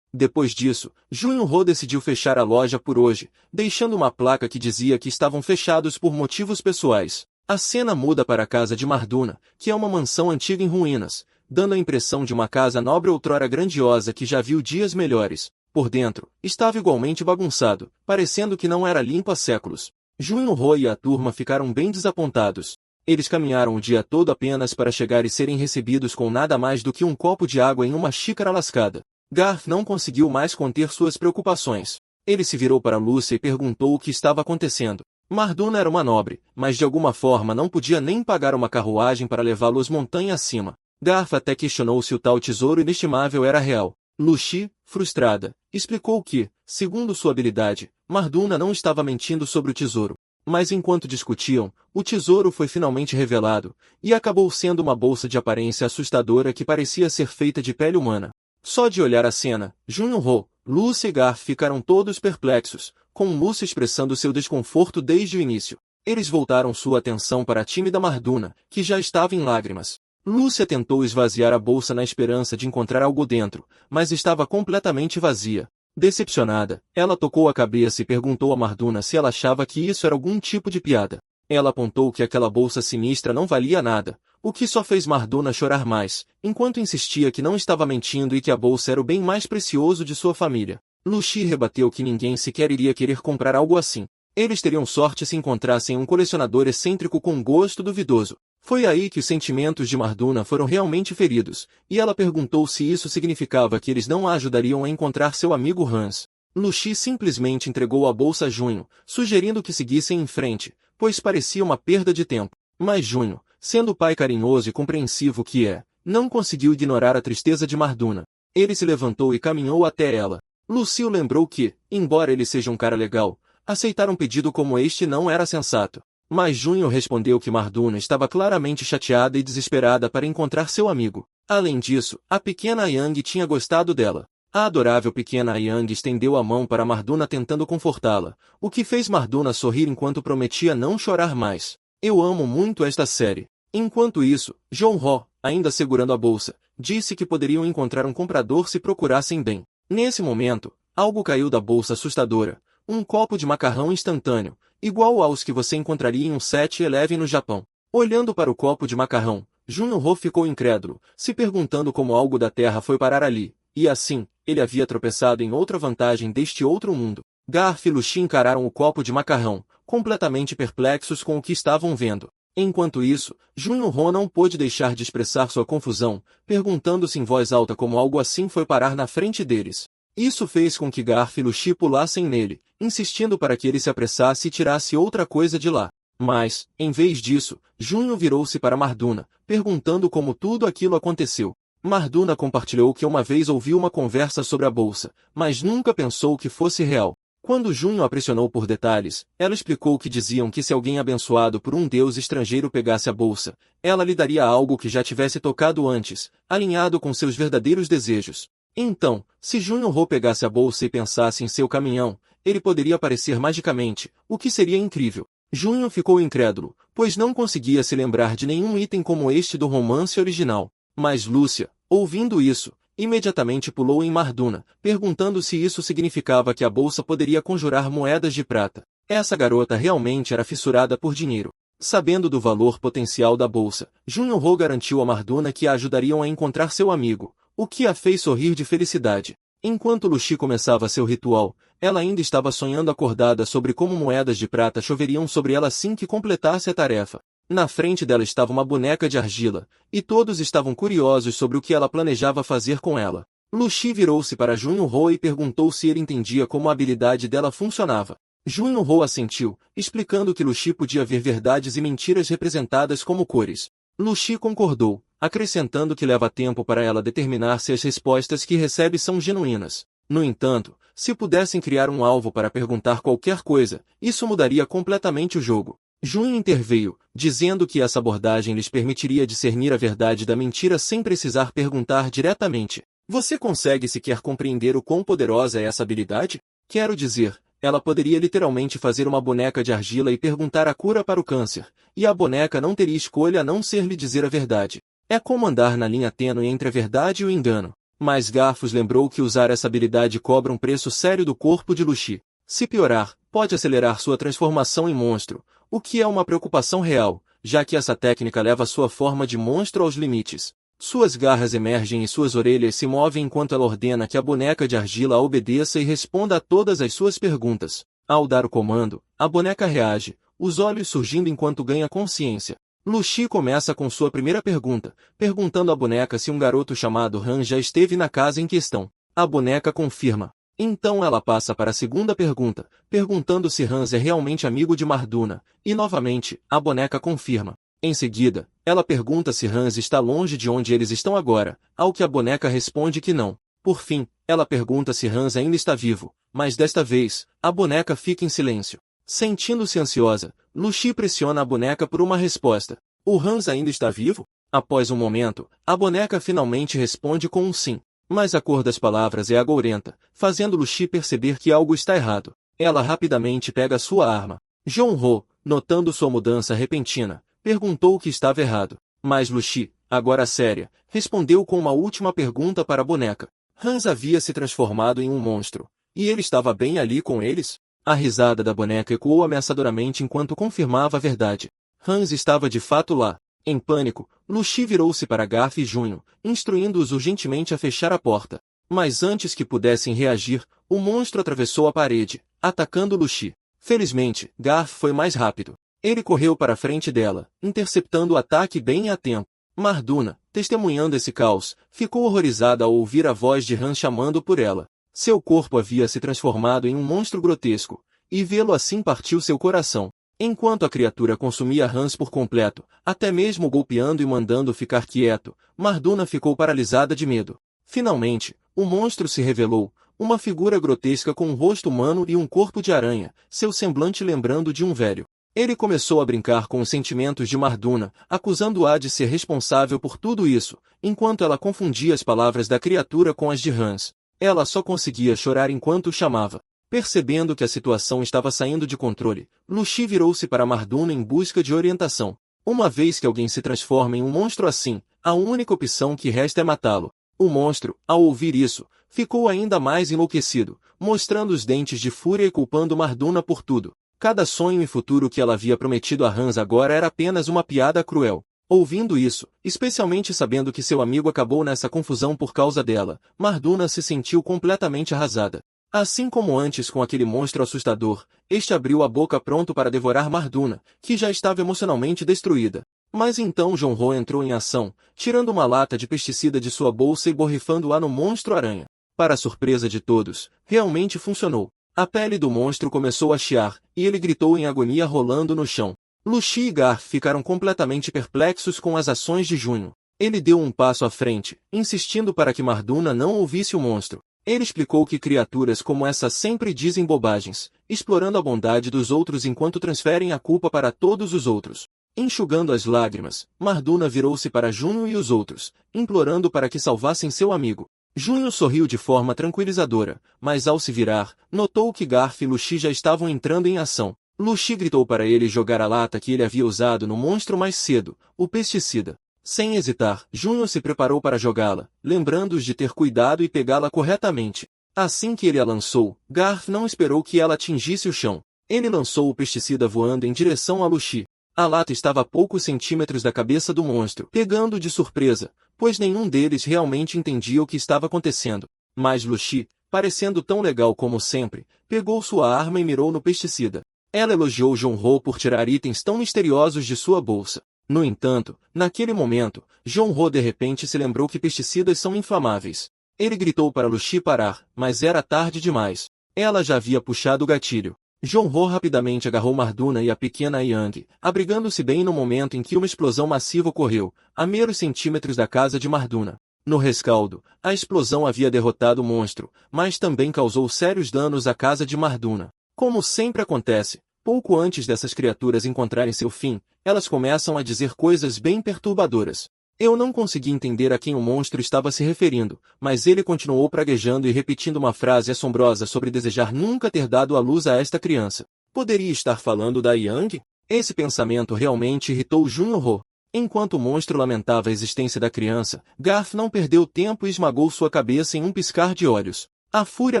Depois disso, Junho-ho decidiu fechar a loja por hoje, deixando uma placa que dizia que estavam fechados por motivos pessoais. A cena muda para a casa de Marduna, que é uma mansão antiga em ruínas, dando a impressão de uma casa nobre outrora grandiosa que já viu dias melhores. Por dentro, estava igualmente bagunçado, parecendo que não era limpo há séculos. Junho-ho e a turma ficaram bem desapontados. Eles caminharam o dia todo apenas para chegar e serem recebidos com nada mais do que um copo de água em uma xícara lascada. Garth não conseguiu mais conter suas preocupações. Ele se virou para Lucy e perguntou o que estava acontecendo. Marduna era uma nobre, mas de alguma forma não podia nem pagar uma carruagem para levá-los montanha acima. Garth até questionou se o tal tesouro inestimável era real. Lucy, frustrada, explicou que, segundo sua habilidade, Marduna não estava mentindo sobre o tesouro. Mas enquanto discutiam, o tesouro foi finalmente revelado, e acabou sendo uma bolsa de aparência assustadora que parecia ser feita de pele humana. Só de olhar a cena, Junho-ho, Lucy e Garth ficaram todos perplexos, com Lucy expressando seu desconforto desde o início. Eles voltaram sua atenção para a tímida Marduna, que já estava em lágrimas. Lucy tentou esvaziar a bolsa na esperança de encontrar algo dentro, mas estava completamente vazia. Decepcionada, ela tocou a cabeça e perguntou a Marduna se ela achava que isso era algum tipo de piada. Ela apontou que aquela bolsa sinistra não valia nada, o que só fez Marduna chorar mais, enquanto insistia que não estava mentindo e que a bolsa era o bem mais precioso de sua família. Lucy rebateu que ninguém sequer iria querer comprar algo assim. Eles teriam sorte se encontrassem um colecionador excêntrico com gosto duvidoso. Foi aí que os sentimentos de Marduna foram realmente feridos, e ela perguntou se isso significava que eles não a ajudariam a encontrar seu amigo Hans. Lucy simplesmente entregou a bolsa a Junho, sugerindo que seguissem em frente, pois parecia uma perda de tempo. Mas Junho, sendo o pai carinhoso e compreensivo que é, não conseguiu ignorar a tristeza de Marduna. Ele se levantou e caminhou até ela. Lucy o lembrou que, embora ele seja um cara legal, aceitar um pedido como este não era sensato. Mas Junho respondeu que Marduna estava claramente chateada e desesperada para encontrar seu amigo. Além disso, a pequena Yang tinha gostado dela. A adorável pequena Yang estendeu a mão para Marduna tentando confortá-la, o que fez Marduna sorrir enquanto prometia não chorar mais. Eu amo muito esta série. Enquanto isso, Junho, ainda segurando a bolsa, disse que poderiam encontrar um comprador se procurassem bem. Nesse momento, algo caiu da bolsa assustadora, um copo de macarrão instantâneo, igual aos que você encontraria em um 7-Eleven no Japão. Olhando para o copo de macarrão, Junho ficou incrédulo, se perguntando como algo da terra foi parar ali, e assim, ele havia tropeçado em outra vantagem deste outro mundo. Garth e Lucy encararam o copo de macarrão, completamente perplexos com o que estavam vendo. Enquanto isso, Junho não pôde deixar de expressar sua confusão, perguntando-se em voz alta como algo assim foi parar na frente deles. Isso fez com que Garth e Lucy pulassem nele, insistindo para que ele se apressasse e tirasse outra coisa de lá. Mas, em vez disso, Junho virou-se para Marduna, perguntando como tudo aquilo aconteceu. Marduna compartilhou que uma vez ouviu uma conversa sobre a bolsa, mas nunca pensou que fosse real. Quando Junho a pressionou por detalhes, ela explicou que diziam que se alguém abençoado por um deus estrangeiro pegasse a bolsa, ela lhe daria algo que já tivesse tocado antes, alinhado com seus verdadeiros desejos. Então, se Junho pegasse a bolsa e pensasse em seu caminhão, ele poderia aparecer magicamente, o que seria incrível. Junho ficou incrédulo, pois não conseguia se lembrar de nenhum item como este do romance original. Mas Lúcia, ouvindo isso, imediatamente pulou em Marduna, perguntando se isso significava que a bolsa poderia conjurar moedas de prata. Essa garota realmente era fissurada por dinheiro. Sabendo do valor potencial da bolsa, Junho garantiu a Marduna que a ajudariam a encontrar seu amigo, o que a fez sorrir de felicidade. Enquanto Lucy começava seu ritual, ela ainda estava sonhando acordada sobre como moedas de prata choveriam sobre ela assim que completasse a tarefa. Na frente dela estava uma boneca de argila, e todos estavam curiosos sobre o que ela planejava fazer com ela. Lucy virou-se para Junho e perguntou se ele entendia como a habilidade dela funcionava. Junho assentiu, explicando que Lucy podia ver verdades e mentiras representadas como cores. Lucy concordou, acrescentando que leva tempo para ela determinar se as respostas que recebe são genuínas. No entanto, se pudessem criar um alvo para perguntar qualquer coisa, isso mudaria completamente o jogo. Junho interveio, dizendo que essa abordagem lhes permitiria discernir a verdade da mentira sem precisar perguntar diretamente. Você consegue sequer compreender o quão poderosa é essa habilidade? Quero dizer, ela poderia literalmente fazer uma boneca de argila e perguntar a cura para o câncer, e a boneca não teria escolha a não ser lhe dizer a verdade. É como andar na linha tênue entre a verdade e o engano. Mas Garfos lembrou que usar essa habilidade cobra um preço sério do corpo de Lucy. Se piorar, pode acelerar sua transformação em monstro, o que é uma preocupação real, já que essa técnica leva sua forma de monstro aos limites. Suas garras emergem e suas orelhas se movem enquanto ela ordena que a boneca de argila a obedeça e responda a todas as suas perguntas. Ao dar o comando, a boneca reage, os olhos surgindo enquanto ganha consciência. Lucy começa com sua primeira pergunta, perguntando à boneca se um garoto chamado Han já esteve na casa em questão. A boneca confirma. Então ela passa para a segunda pergunta, perguntando se Hans é realmente amigo de Marduna, e novamente, a boneca confirma. Em seguida, ela pergunta se Hans está longe de onde eles estão agora, ao que a boneca responde que não. Por fim, ela pergunta se Hans ainda está vivo, mas desta vez, a boneca fica em silêncio. Sentindo-se ansiosa, Lucy pressiona a boneca por uma resposta. O Hans ainda está vivo? Após um momento, a boneca finalmente responde com um sim. Mas a cor das palavras é agourenta, fazendo Lucy perceber que algo está errado. Ela rapidamente pega sua arma. Jong-ho, notando sua mudança repentina, perguntou o que estava errado. Mas Lucy, agora séria, respondeu com uma última pergunta para a boneca. Hans havia se transformado em um monstro, e ele estava bem ali com eles? A risada da boneca ecoou ameaçadoramente enquanto confirmava a verdade. Hans estava de fato lá. Em pânico, Lucy virou-se para Garf e Junho, instruindo-os urgentemente a fechar a porta. Mas antes que pudessem reagir, o monstro atravessou a parede, atacando Lucy. Felizmente, Garf foi mais rápido. Ele correu para a frente dela, interceptando o ataque bem a tempo. Marduna, testemunhando esse caos, ficou horrorizada ao ouvir a voz de Han chamando por ela. Seu corpo havia se transformado em um monstro grotesco, e vê-lo assim partiu seu coração. Enquanto a criatura consumia Hans por completo, até mesmo golpeando e mandando ficar quieto, Marduna ficou paralisada de medo. Finalmente, o monstro se revelou, uma figura grotesca com um rosto humano e um corpo de aranha, seu semblante lembrando de um velho. Ele começou a brincar com os sentimentos de Marduna, acusando-a de ser responsável por tudo isso, enquanto ela confundia as palavras da criatura com as de Hans. Ela só conseguia chorar enquanto o chamava. Percebendo que a situação estava saindo de controle, Lucy virou-se para Marduna em busca de orientação. Uma vez que alguém se transforma em um monstro assim, a única opção que resta é matá-lo. O monstro, ao ouvir isso, ficou ainda mais enlouquecido, mostrando os dentes de fúria e culpando Marduna por tudo. Cada sonho e futuro que ela havia prometido a Hans agora era apenas uma piada cruel. Ouvindo isso, especialmente sabendo que seu amigo acabou nessa confusão por causa dela, Marduna se sentiu completamente arrasada. Assim como antes com aquele monstro assustador, este abriu a boca pronto para devorar Marduna, que já estava emocionalmente destruída. Mas então Jong-ho entrou em ação, tirando uma lata de pesticida de sua bolsa e borrifando-a no monstro-aranha. Para surpresa de todos, realmente funcionou. A pele do monstro começou a chiar, e ele gritou em agonia rolando no chão. Lucy e Garf ficaram completamente perplexos com as ações de Junho. Ele deu um passo à frente, insistindo para que Marduna não ouvisse o monstro. Ele explicou que criaturas como essa sempre dizem bobagens, explorando a bondade dos outros enquanto transferem a culpa para todos os outros. Enxugando as lágrimas, Marduna virou-se para Junho e os outros, implorando para que salvassem seu amigo. Junho sorriu de forma tranquilizadora, mas ao se virar, notou que Garf e Lucy já estavam entrando em ação. Lucy gritou para ele jogar a lata que ele havia usado no monstro mais cedo, o pesticida. Sem hesitar, Junho se preparou para jogá-la, lembrando-os de ter cuidado e pegá-la corretamente. Assim que ele a lançou, Garf não esperou que ela atingisse o chão. Ele lançou o pesticida voando em direção a Lucy. A lata estava a poucos centímetros da cabeça do monstro, pegando de surpresa, pois nenhum deles realmente entendia o que estava acontecendo. Mas Lucy, parecendo tão legal como sempre, pegou sua arma e mirou no pesticida. Ela elogiou Jong-ho por tirar itens tão misteriosos de sua bolsa. No entanto, naquele momento, Jong-ho de repente se lembrou que pesticidas são inflamáveis. Ele gritou para Lucy parar, mas era tarde demais. Ela já havia puxado o gatilho. Jong-ho rapidamente agarrou Marduna e a pequena Yang, abrigando-se bem no momento em que uma explosão massiva ocorreu, a meros centímetros da casa de Marduna. No rescaldo, a explosão havia derrotado o monstro, mas também causou sérios danos à casa de Marduna. Como sempre acontece, Pouco antes dessas criaturas encontrarem seu fim, elas começam a dizer coisas bem perturbadoras. Eu não consegui entender a quem o monstro estava se referindo, mas ele continuou praguejando e repetindo uma frase assombrosa sobre desejar nunca ter dado à luz a esta criança. Poderia estar falando da Yang? Esse pensamento realmente irritou Jun-Ho. Enquanto o monstro lamentava a existência da criança, Garth não perdeu tempo e esmagou sua cabeça em um piscar de olhos. A fúria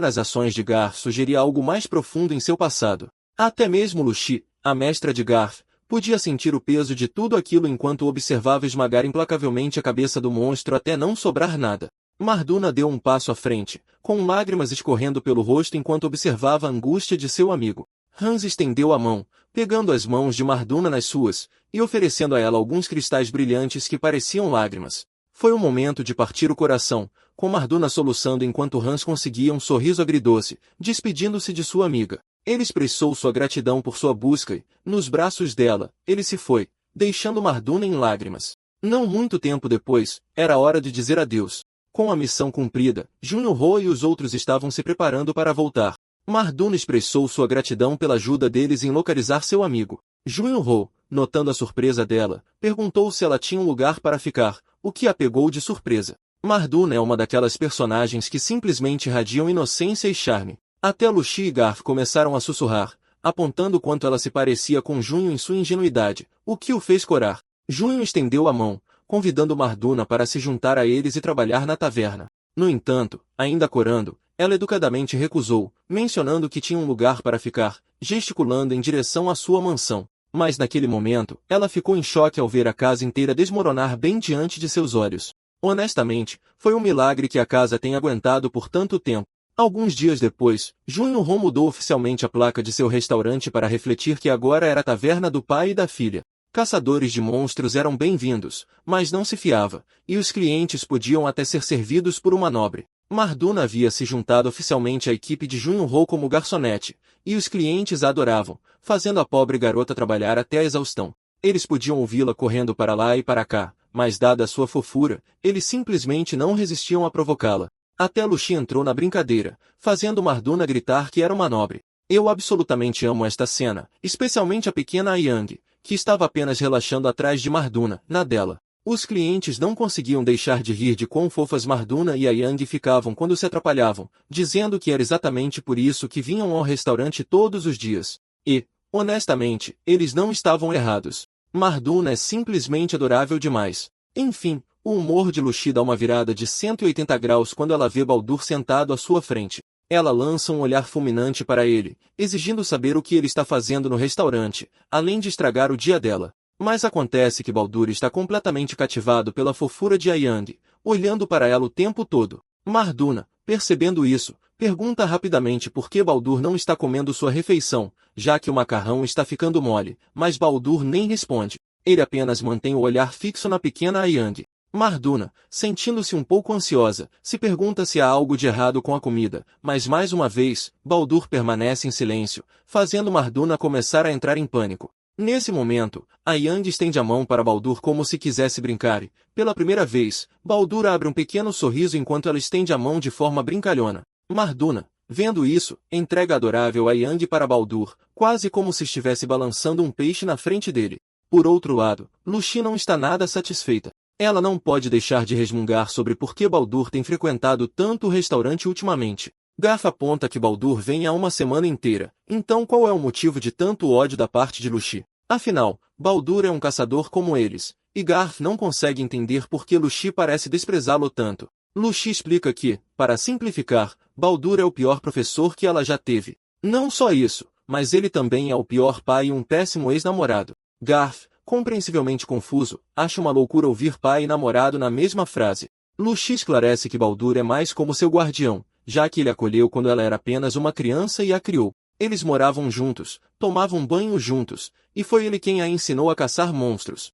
nas ações de Garth sugeria algo mais profundo em seu passado. Até mesmo Lucy, a mestra de Garth, podia sentir o peso de tudo aquilo enquanto observava esmagar implacavelmente a cabeça do monstro até não sobrar nada. Marduna deu um passo à frente, com lágrimas escorrendo pelo rosto enquanto observava a angústia de seu amigo. Hans estendeu a mão, pegando as mãos de Marduna nas suas, e oferecendo a ela alguns cristais brilhantes que pareciam lágrimas. Foi o momento de partir o coração, com Marduna soluçando enquanto Hans conseguia um sorriso agridoce, despedindo-se de sua amiga. Ele expressou sua gratidão por sua busca e, nos braços dela, ele se foi, deixando Marduna em lágrimas. Não muito tempo depois, era hora de dizer adeus. Com a missão cumprida, Jun-Ho e os outros estavam se preparando para voltar. Marduna expressou sua gratidão pela ajuda deles em localizar seu amigo. Jun-Ho, notando a surpresa dela, perguntou se ela tinha um lugar para ficar, o que a pegou de surpresa. Marduna é uma daquelas personagens que simplesmente irradiam inocência e charme. Até Lucy e Garth começaram a sussurrar, apontando quanto ela se parecia com Junho em sua ingenuidade, o que o fez corar. Junho estendeu a mão, convidando Marduna para se juntar a eles e trabalhar na taverna. No entanto, ainda corando, ela educadamente recusou, mencionando que tinha um lugar para ficar, gesticulando em direção à sua mansão. Mas naquele momento, ela ficou em choque ao ver a casa inteira desmoronar bem diante de seus olhos. Honestamente, foi um milagre que a casa tenha aguentado por tanto tempo. Alguns dias depois, Jun-Ho mudou oficialmente a placa de seu restaurante para refletir que agora era a taverna do pai e da filha. Caçadores de monstros eram bem-vindos, mas não se fiava, e os clientes podiam até ser servidos por uma nobre. Marduna havia se juntado oficialmente à equipe de Jun-Ho como garçonete, e os clientes a adoravam, fazendo a pobre garota trabalhar até a exaustão. Eles podiam ouvi-la correndo para lá e para cá, mas dada a sua fofura, eles simplesmente não resistiam a provocá-la. Até Lucy entrou na brincadeira, fazendo Marduna gritar que era uma nobre. Eu absolutamente amo esta cena, especialmente a pequena Yang, que estava apenas relaxando atrás de Marduna, na dela. Os clientes não conseguiam deixar de rir de quão fofas Marduna e a Yang ficavam quando se atrapalhavam, dizendo que era exatamente por isso que vinham ao restaurante todos os dias. E, honestamente, eles não estavam errados. Marduna é simplesmente adorável demais. Enfim, o humor de Lucy dá uma virada de 180 graus quando ela vê Baldur sentado à sua frente. Ela lança um olhar fulminante para ele, exigindo saber o que ele está fazendo no restaurante, além de estragar o dia dela. Mas acontece que Baldur está completamente cativado pela fofura de Yang, olhando para ela o tempo todo. Marduna, percebendo isso, pergunta rapidamente por que Baldur não está comendo sua refeição, já que o macarrão está ficando mole, mas Baldur nem responde. Ele apenas mantém o olhar fixo na pequena Yang. Marduna, sentindo-se um pouco ansiosa, se pergunta se há algo de errado com a comida, mas mais uma vez, Baldur permanece em silêncio, fazendo Marduna começar a entrar em pânico. Nesse momento, a Yang estende a mão para Baldur como se quisesse brincar e, pela primeira vez, Baldur abre um pequeno sorriso enquanto ela estende a mão de forma brincalhona. Marduna, vendo isso, entrega a adorável a Yang para Baldur, quase como se estivesse balançando um peixe na frente dele. Por outro lado, Lucy não está nada satisfeita. Ela não pode deixar de resmungar sobre por que Baldur tem frequentado tanto o restaurante ultimamente. Garth aponta que Baldur vem há uma semana inteira, então qual é o motivo de tanto ódio da parte de Lucy? Afinal, Baldur é um caçador como eles, e Garth não consegue entender por que Lucy parece desprezá-lo tanto. Lucy explica que, para simplificar, Baldur é o pior professor que ela já teve. Não só isso, mas ele também é o pior pai e um péssimo ex-namorado. Garth, compreensivelmente confuso, acha uma loucura ouvir pai e namorado na mesma frase. Lucy esclarece que Baldur é mais como seu guardião, já que ele acolheu quando ela era apenas uma criança e a criou. Eles moravam juntos, tomavam banho juntos, e foi ele quem a ensinou a caçar monstros.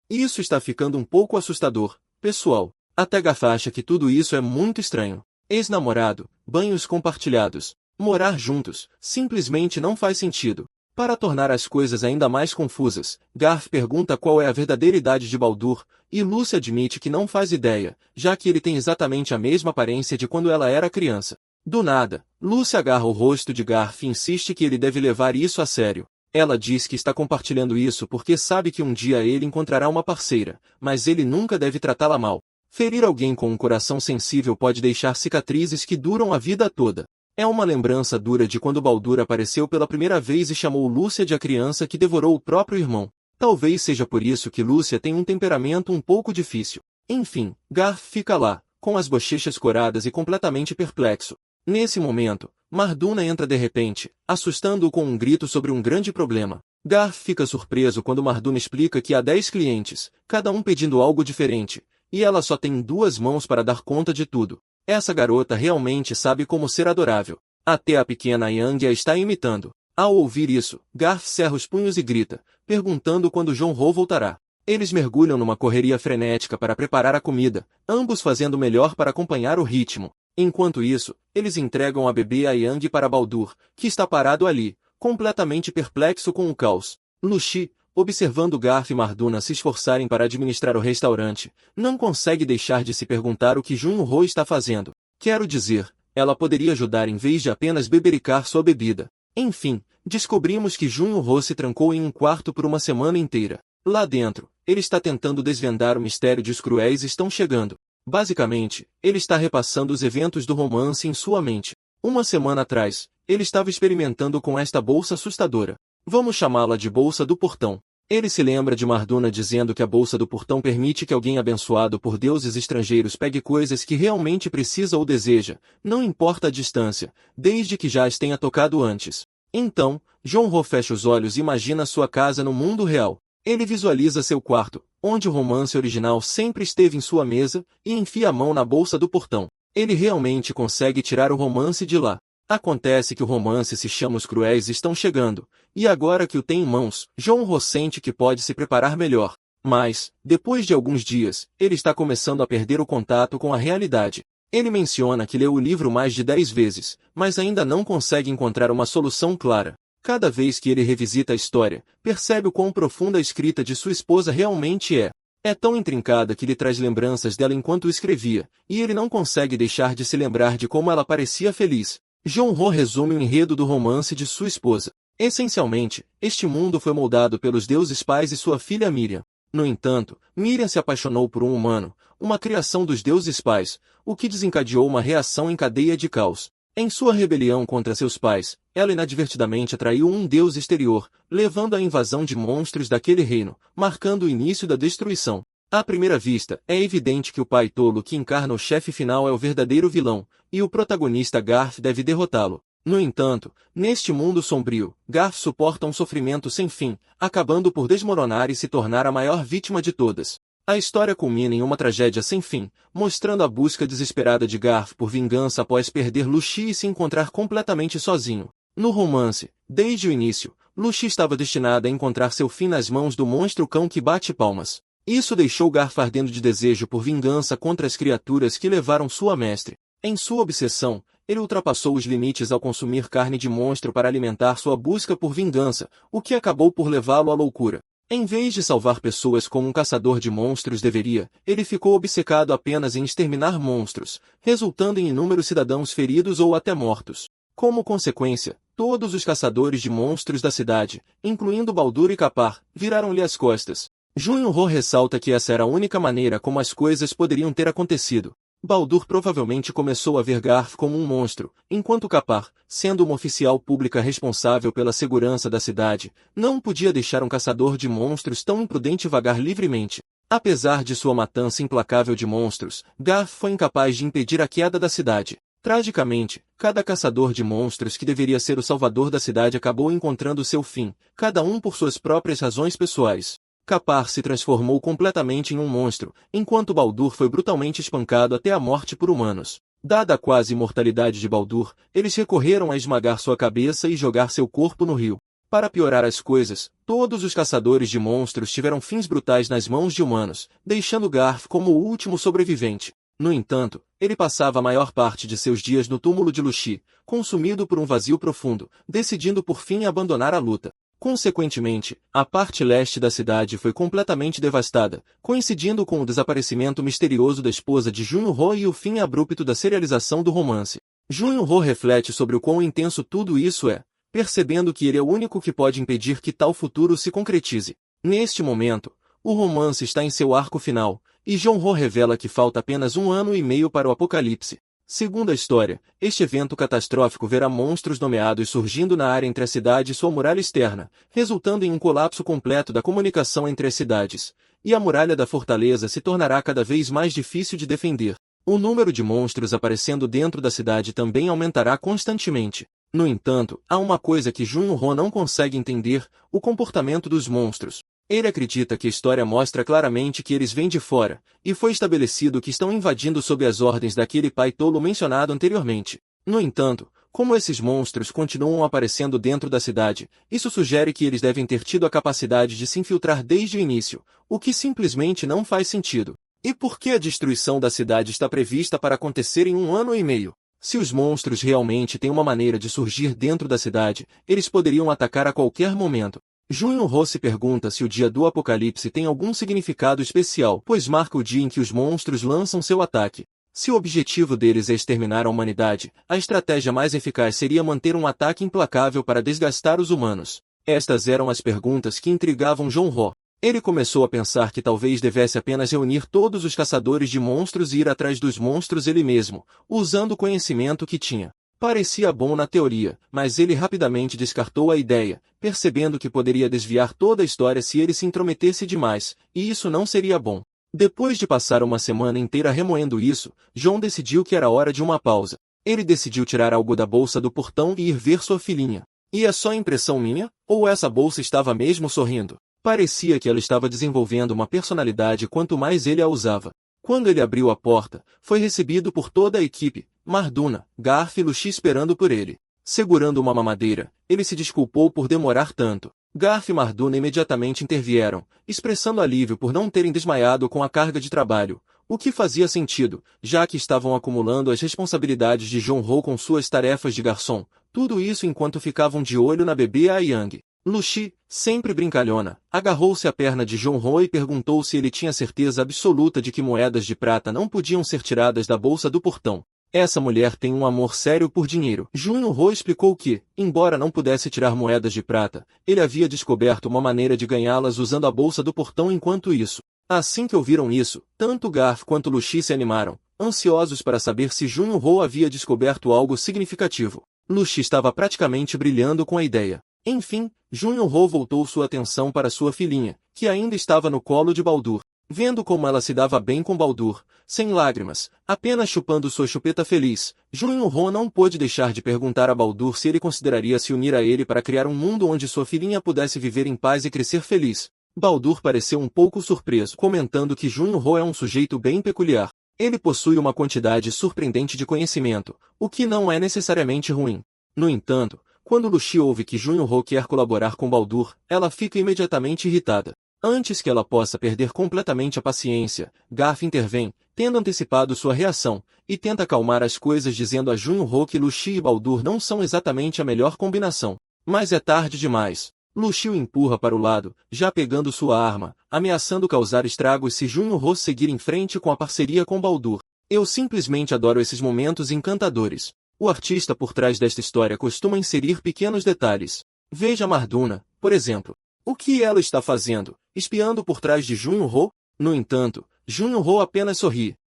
Isso está ficando um pouco assustador, pessoal. Até Garth acha que tudo isso é muito estranho. Ex-namorado, banhos compartilhados, morar juntos, simplesmente não faz sentido. Para tornar as coisas ainda mais confusas, Garth pergunta qual é a verdadeira idade de Baldur, e Lucy admite que não faz ideia, já que ele tem exatamente a mesma aparência de quando ela era criança. Do nada, Lucy agarra o rosto de Garth e insiste que ele deve levar isso a sério. Ela diz que está compartilhando isso porque sabe que um dia ele encontrará uma parceira, mas ele nunca deve tratá-la mal. Ferir alguém com um coração sensível pode deixar cicatrizes que duram a vida toda. É uma lembrança dura de quando Baldur apareceu pela primeira vez e chamou Lúcia de a criança que devorou o próprio irmão. Talvez seja por isso que Lúcia tem um temperamento um pouco difícil. Enfim, Garth fica lá, com as bochechas coradas e completamente perplexo. Nesse momento, Marduna entra de repente, assustando-o com um grito sobre um grande problema. Garth fica surpreso quando Marduna explica que há 10 clientes, cada um pedindo algo diferente, e ela só tem 2 mãos para dar conta de tudo. Essa garota realmente sabe como ser adorável. Até a pequena Yang a está imitando. Ao ouvir isso, Garth cerra os punhos e grita, perguntando quando Jong-ho voltará. Eles mergulham numa correria frenética para preparar a comida, ambos fazendo o melhor para acompanhar o ritmo. Enquanto isso, eles entregam a bebê a Yang para Baldur, que está parado ali, completamente perplexo com o caos. Luxi, observando Garth e Marduna se esforçarem para administrar o restaurante, não consegue deixar de se perguntar o que Jun-ho está fazendo. Quero dizer, ela poderia ajudar em vez de apenas bebericar sua bebida. Enfim, descobrimos que Jun-ho se trancou em um quarto por uma semana inteira. Lá dentro, ele está tentando desvendar o mistério de os cruéis estão chegando. Basicamente, ele está repassando os eventos do romance em sua mente. Uma semana atrás, ele estava experimentando com esta bolsa assustadora. Vamos chamá-la de Bolsa do Portão. Ele se lembra de Marduna dizendo que a Bolsa do Portão permite que alguém abençoado por deuses estrangeiros pegue coisas que realmente precisa ou deseja, não importa a distância, desde que já as tenha tocado antes. Então, Jong-ho fecha os olhos e imagina sua casa no mundo real. Ele visualiza seu quarto, onde o romance original sempre esteve em sua mesa, e enfia a mão na Bolsa do Portão. Ele realmente consegue tirar o romance de lá. Acontece que o romance se chama Os Cruéis Estão Chegando, e agora que o tem em mãos, Jong-ho sente que pode se preparar melhor. Mas, depois de alguns dias, ele está começando a perder o contato com a realidade. Ele menciona que leu o livro mais de 10 vezes, mas ainda não consegue encontrar uma solução clara. Cada vez que ele revisita a história, percebe o quão profunda a escrita de sua esposa realmente é. É tão intrincada que lhe traz lembranças dela enquanto escrevia, e ele não consegue deixar de se lembrar de como ela parecia feliz. Jong-ho resume o enredo do romance de sua esposa. Essencialmente, este mundo foi moldado pelos deuses pais e sua filha Miriam. No entanto, Miriam se apaixonou por um humano, uma criação dos deuses pais, o que desencadeou uma reação em cadeia de caos. Em sua rebelião contra seus pais, ela inadvertidamente atraiu um deus exterior, levando à invasão de monstros daquele reino, marcando o início da destruição. À primeira vista, é evidente que o pai tolo que encarna o chefe final é o verdadeiro vilão, e o protagonista Garth deve derrotá-lo. No entanto, neste mundo sombrio, Garth suporta um sofrimento sem fim, acabando por desmoronar e se tornar a maior vítima de todas. A história culmina em uma tragédia sem fim, mostrando a busca desesperada de Garth por vingança após perder Luxi e se encontrar completamente sozinho. No romance, desde o início, Luxi estava destinada a encontrar seu fim nas mãos do monstro cão que bate palmas. Isso deixou Garth ardendo de desejo por vingança contra as criaturas que levaram sua mestre. Em sua obsessão, ele ultrapassou os limites ao consumir carne de monstro para alimentar sua busca por vingança, o que acabou por levá-lo à loucura. Em vez de salvar pessoas como um caçador de monstros deveria, ele ficou obcecado apenas em exterminar monstros, resultando em inúmeros cidadãos feridos ou até mortos. Como consequência, todos os caçadores de monstros da cidade, incluindo Baldur e Kapar, viraram-lhe as costas. Jun-ho ressalta que essa era a única maneira como as coisas poderiam ter acontecido. Baldur provavelmente começou a ver Garth como um monstro, enquanto Kapar, sendo uma oficial pública responsável pela segurança da cidade, não podia deixar um caçador de monstros tão imprudente vagar livremente. Apesar de sua matança implacável de monstros, Garth foi incapaz de impedir a queda da cidade. Tragicamente, cada caçador de monstros que deveria ser o salvador da cidade acabou encontrando seu fim, cada um por suas próprias razões pessoais. Kapar se transformou completamente em um monstro, enquanto Baldur foi brutalmente espancado até a morte por humanos. Dada a quase imortalidade de Baldur, eles recorreram a esmagar sua cabeça e jogar seu corpo no rio. Para piorar as coisas, todos os caçadores de monstros tiveram fins brutais nas mãos de humanos, deixando Garth como o último sobrevivente. No entanto, ele passava a maior parte de seus dias no túmulo de Luxi, consumido por um vazio profundo, decidindo por fim abandonar a luta. Consequentemente, a parte leste da cidade foi completamente devastada, coincidindo com o desaparecimento misterioso da esposa de Jun-ho e o fim abrupto da serialização do romance. Jun-ho reflete sobre o quão intenso tudo isso é. percebendo que ele é o único que pode impedir que tal futuro se concretize. Neste momento, o romance está em seu arco final, e Jong-ho revela que falta apenas 1 ano e meio para o apocalipse. Segundo a história, este evento catastrófico verá monstros nomeados surgindo na área entre a cidade e sua muralha externa, resultando em um colapso completo da comunicação entre as cidades, e a muralha da fortaleza se tornará cada vez mais difícil de defender. O número de monstros aparecendo dentro da cidade também aumentará constantemente. No entanto, há uma coisa que Jun-ho não consegue entender: o comportamento dos monstros. Ele acredita que a história mostra claramente que eles vêm de fora, e foi estabelecido que estão invadindo sob as ordens daquele pai tolo mencionado anteriormente. No entanto, como esses monstros continuam aparecendo dentro da cidade, isso sugere que eles devem ter tido a capacidade de se infiltrar desde o início, o que simplesmente não faz sentido. E por que a destruição da cidade está prevista para acontecer em 1 ano e meio? Se os monstros realmente têm uma maneira de surgir dentro da cidade, eles poderiam atacar a qualquer momento. Jun-ho se pergunta se o dia do apocalipse tem algum significado especial, pois marca o dia em que os monstros lançam seu ataque. Se o objetivo deles é exterminar a humanidade, a estratégia mais eficaz seria manter um ataque implacável para desgastar os humanos. Estas eram as perguntas que intrigavam Jun-ho. Ele começou a pensar que talvez devesse apenas reunir todos os caçadores de monstros e ir atrás dos monstros ele mesmo, usando o conhecimento que tinha. Parecia bom na teoria, mas ele rapidamente descartou a ideia, percebendo que poderia desviar toda a história se ele se intrometesse demais, e isso não seria bom. Depois de passar uma semana inteira remoendo isso, John decidiu que era hora de uma pausa. Ele decidiu tirar algo da bolsa do portão e ir ver sua filhinha. E é só impressão minha? Ou essa bolsa estava mesmo sorrindo? Parecia que ela estava desenvolvendo uma personalidade quanto mais ele a usava. Quando ele abriu a porta, foi recebido por toda a equipe, Marduna, Garf e Lucy esperando por ele. Segurando uma mamadeira, ele se desculpou por demorar tanto. Garf e Marduna imediatamente intervieram, expressando alívio por não terem desmaiado com a carga de trabalho, o que fazia sentido, já que estavam acumulando as responsabilidades de Jong-ho com suas tarefas de garçom, tudo isso enquanto ficavam de olho na bebê Aiyang. Lucy, sempre brincalhona, agarrou-se à perna de Jong-ho e perguntou se ele tinha certeza absoluta de que moedas de prata não podiam ser tiradas da bolsa do portão. Essa mulher tem um amor sério por dinheiro. Jun-ho explicou que, embora não pudesse tirar moedas de prata, ele havia descoberto uma maneira de ganhá-las usando a bolsa do portão enquanto isso. Assim que ouviram isso, tanto Garf quanto Lucy se animaram, ansiosos para saber se Jun-ho havia descoberto algo significativo. Lucy estava praticamente brilhando com a ideia. Enfim, Jun-ho voltou sua atenção para sua filhinha, que ainda estava no colo de Baldur. Vendo como ela se dava bem com Baldur, sem lágrimas, apenas chupando sua chupeta feliz, Jun-ho não pôde deixar de perguntar a Baldur se ele consideraria se unir a ele para criar um mundo onde sua filhinha pudesse viver em paz e crescer feliz. Baldur pareceu um pouco surpreso, comentando que Jun-ho é um sujeito bem peculiar. Ele possui uma quantidade surpreendente de conhecimento, o que não é necessariamente ruim. No entanto, quando Lucy ouve que Jun-ho quer colaborar com Baldur, ela fica imediatamente irritada. Antes que ela possa perder completamente a paciência, Garf intervém, tendo antecipado sua reação, e tenta acalmar as coisas dizendo a Jun-ho que Lucy e Baldur não são exatamente a melhor combinação. Mas é tarde demais. Lucy o empurra para o lado, já pegando sua arma, ameaçando causar estragos se Jun-ho seguir em frente com a parceria com Baldur. Eu simplesmente adoro esses momentos encantadores. O artista por trás desta história costuma inserir pequenos detalhes. Veja Marduna, por exemplo. O que ela está fazendo? Espiando por trás de Jun-ho? No entanto, Jun-ho apenas sorri.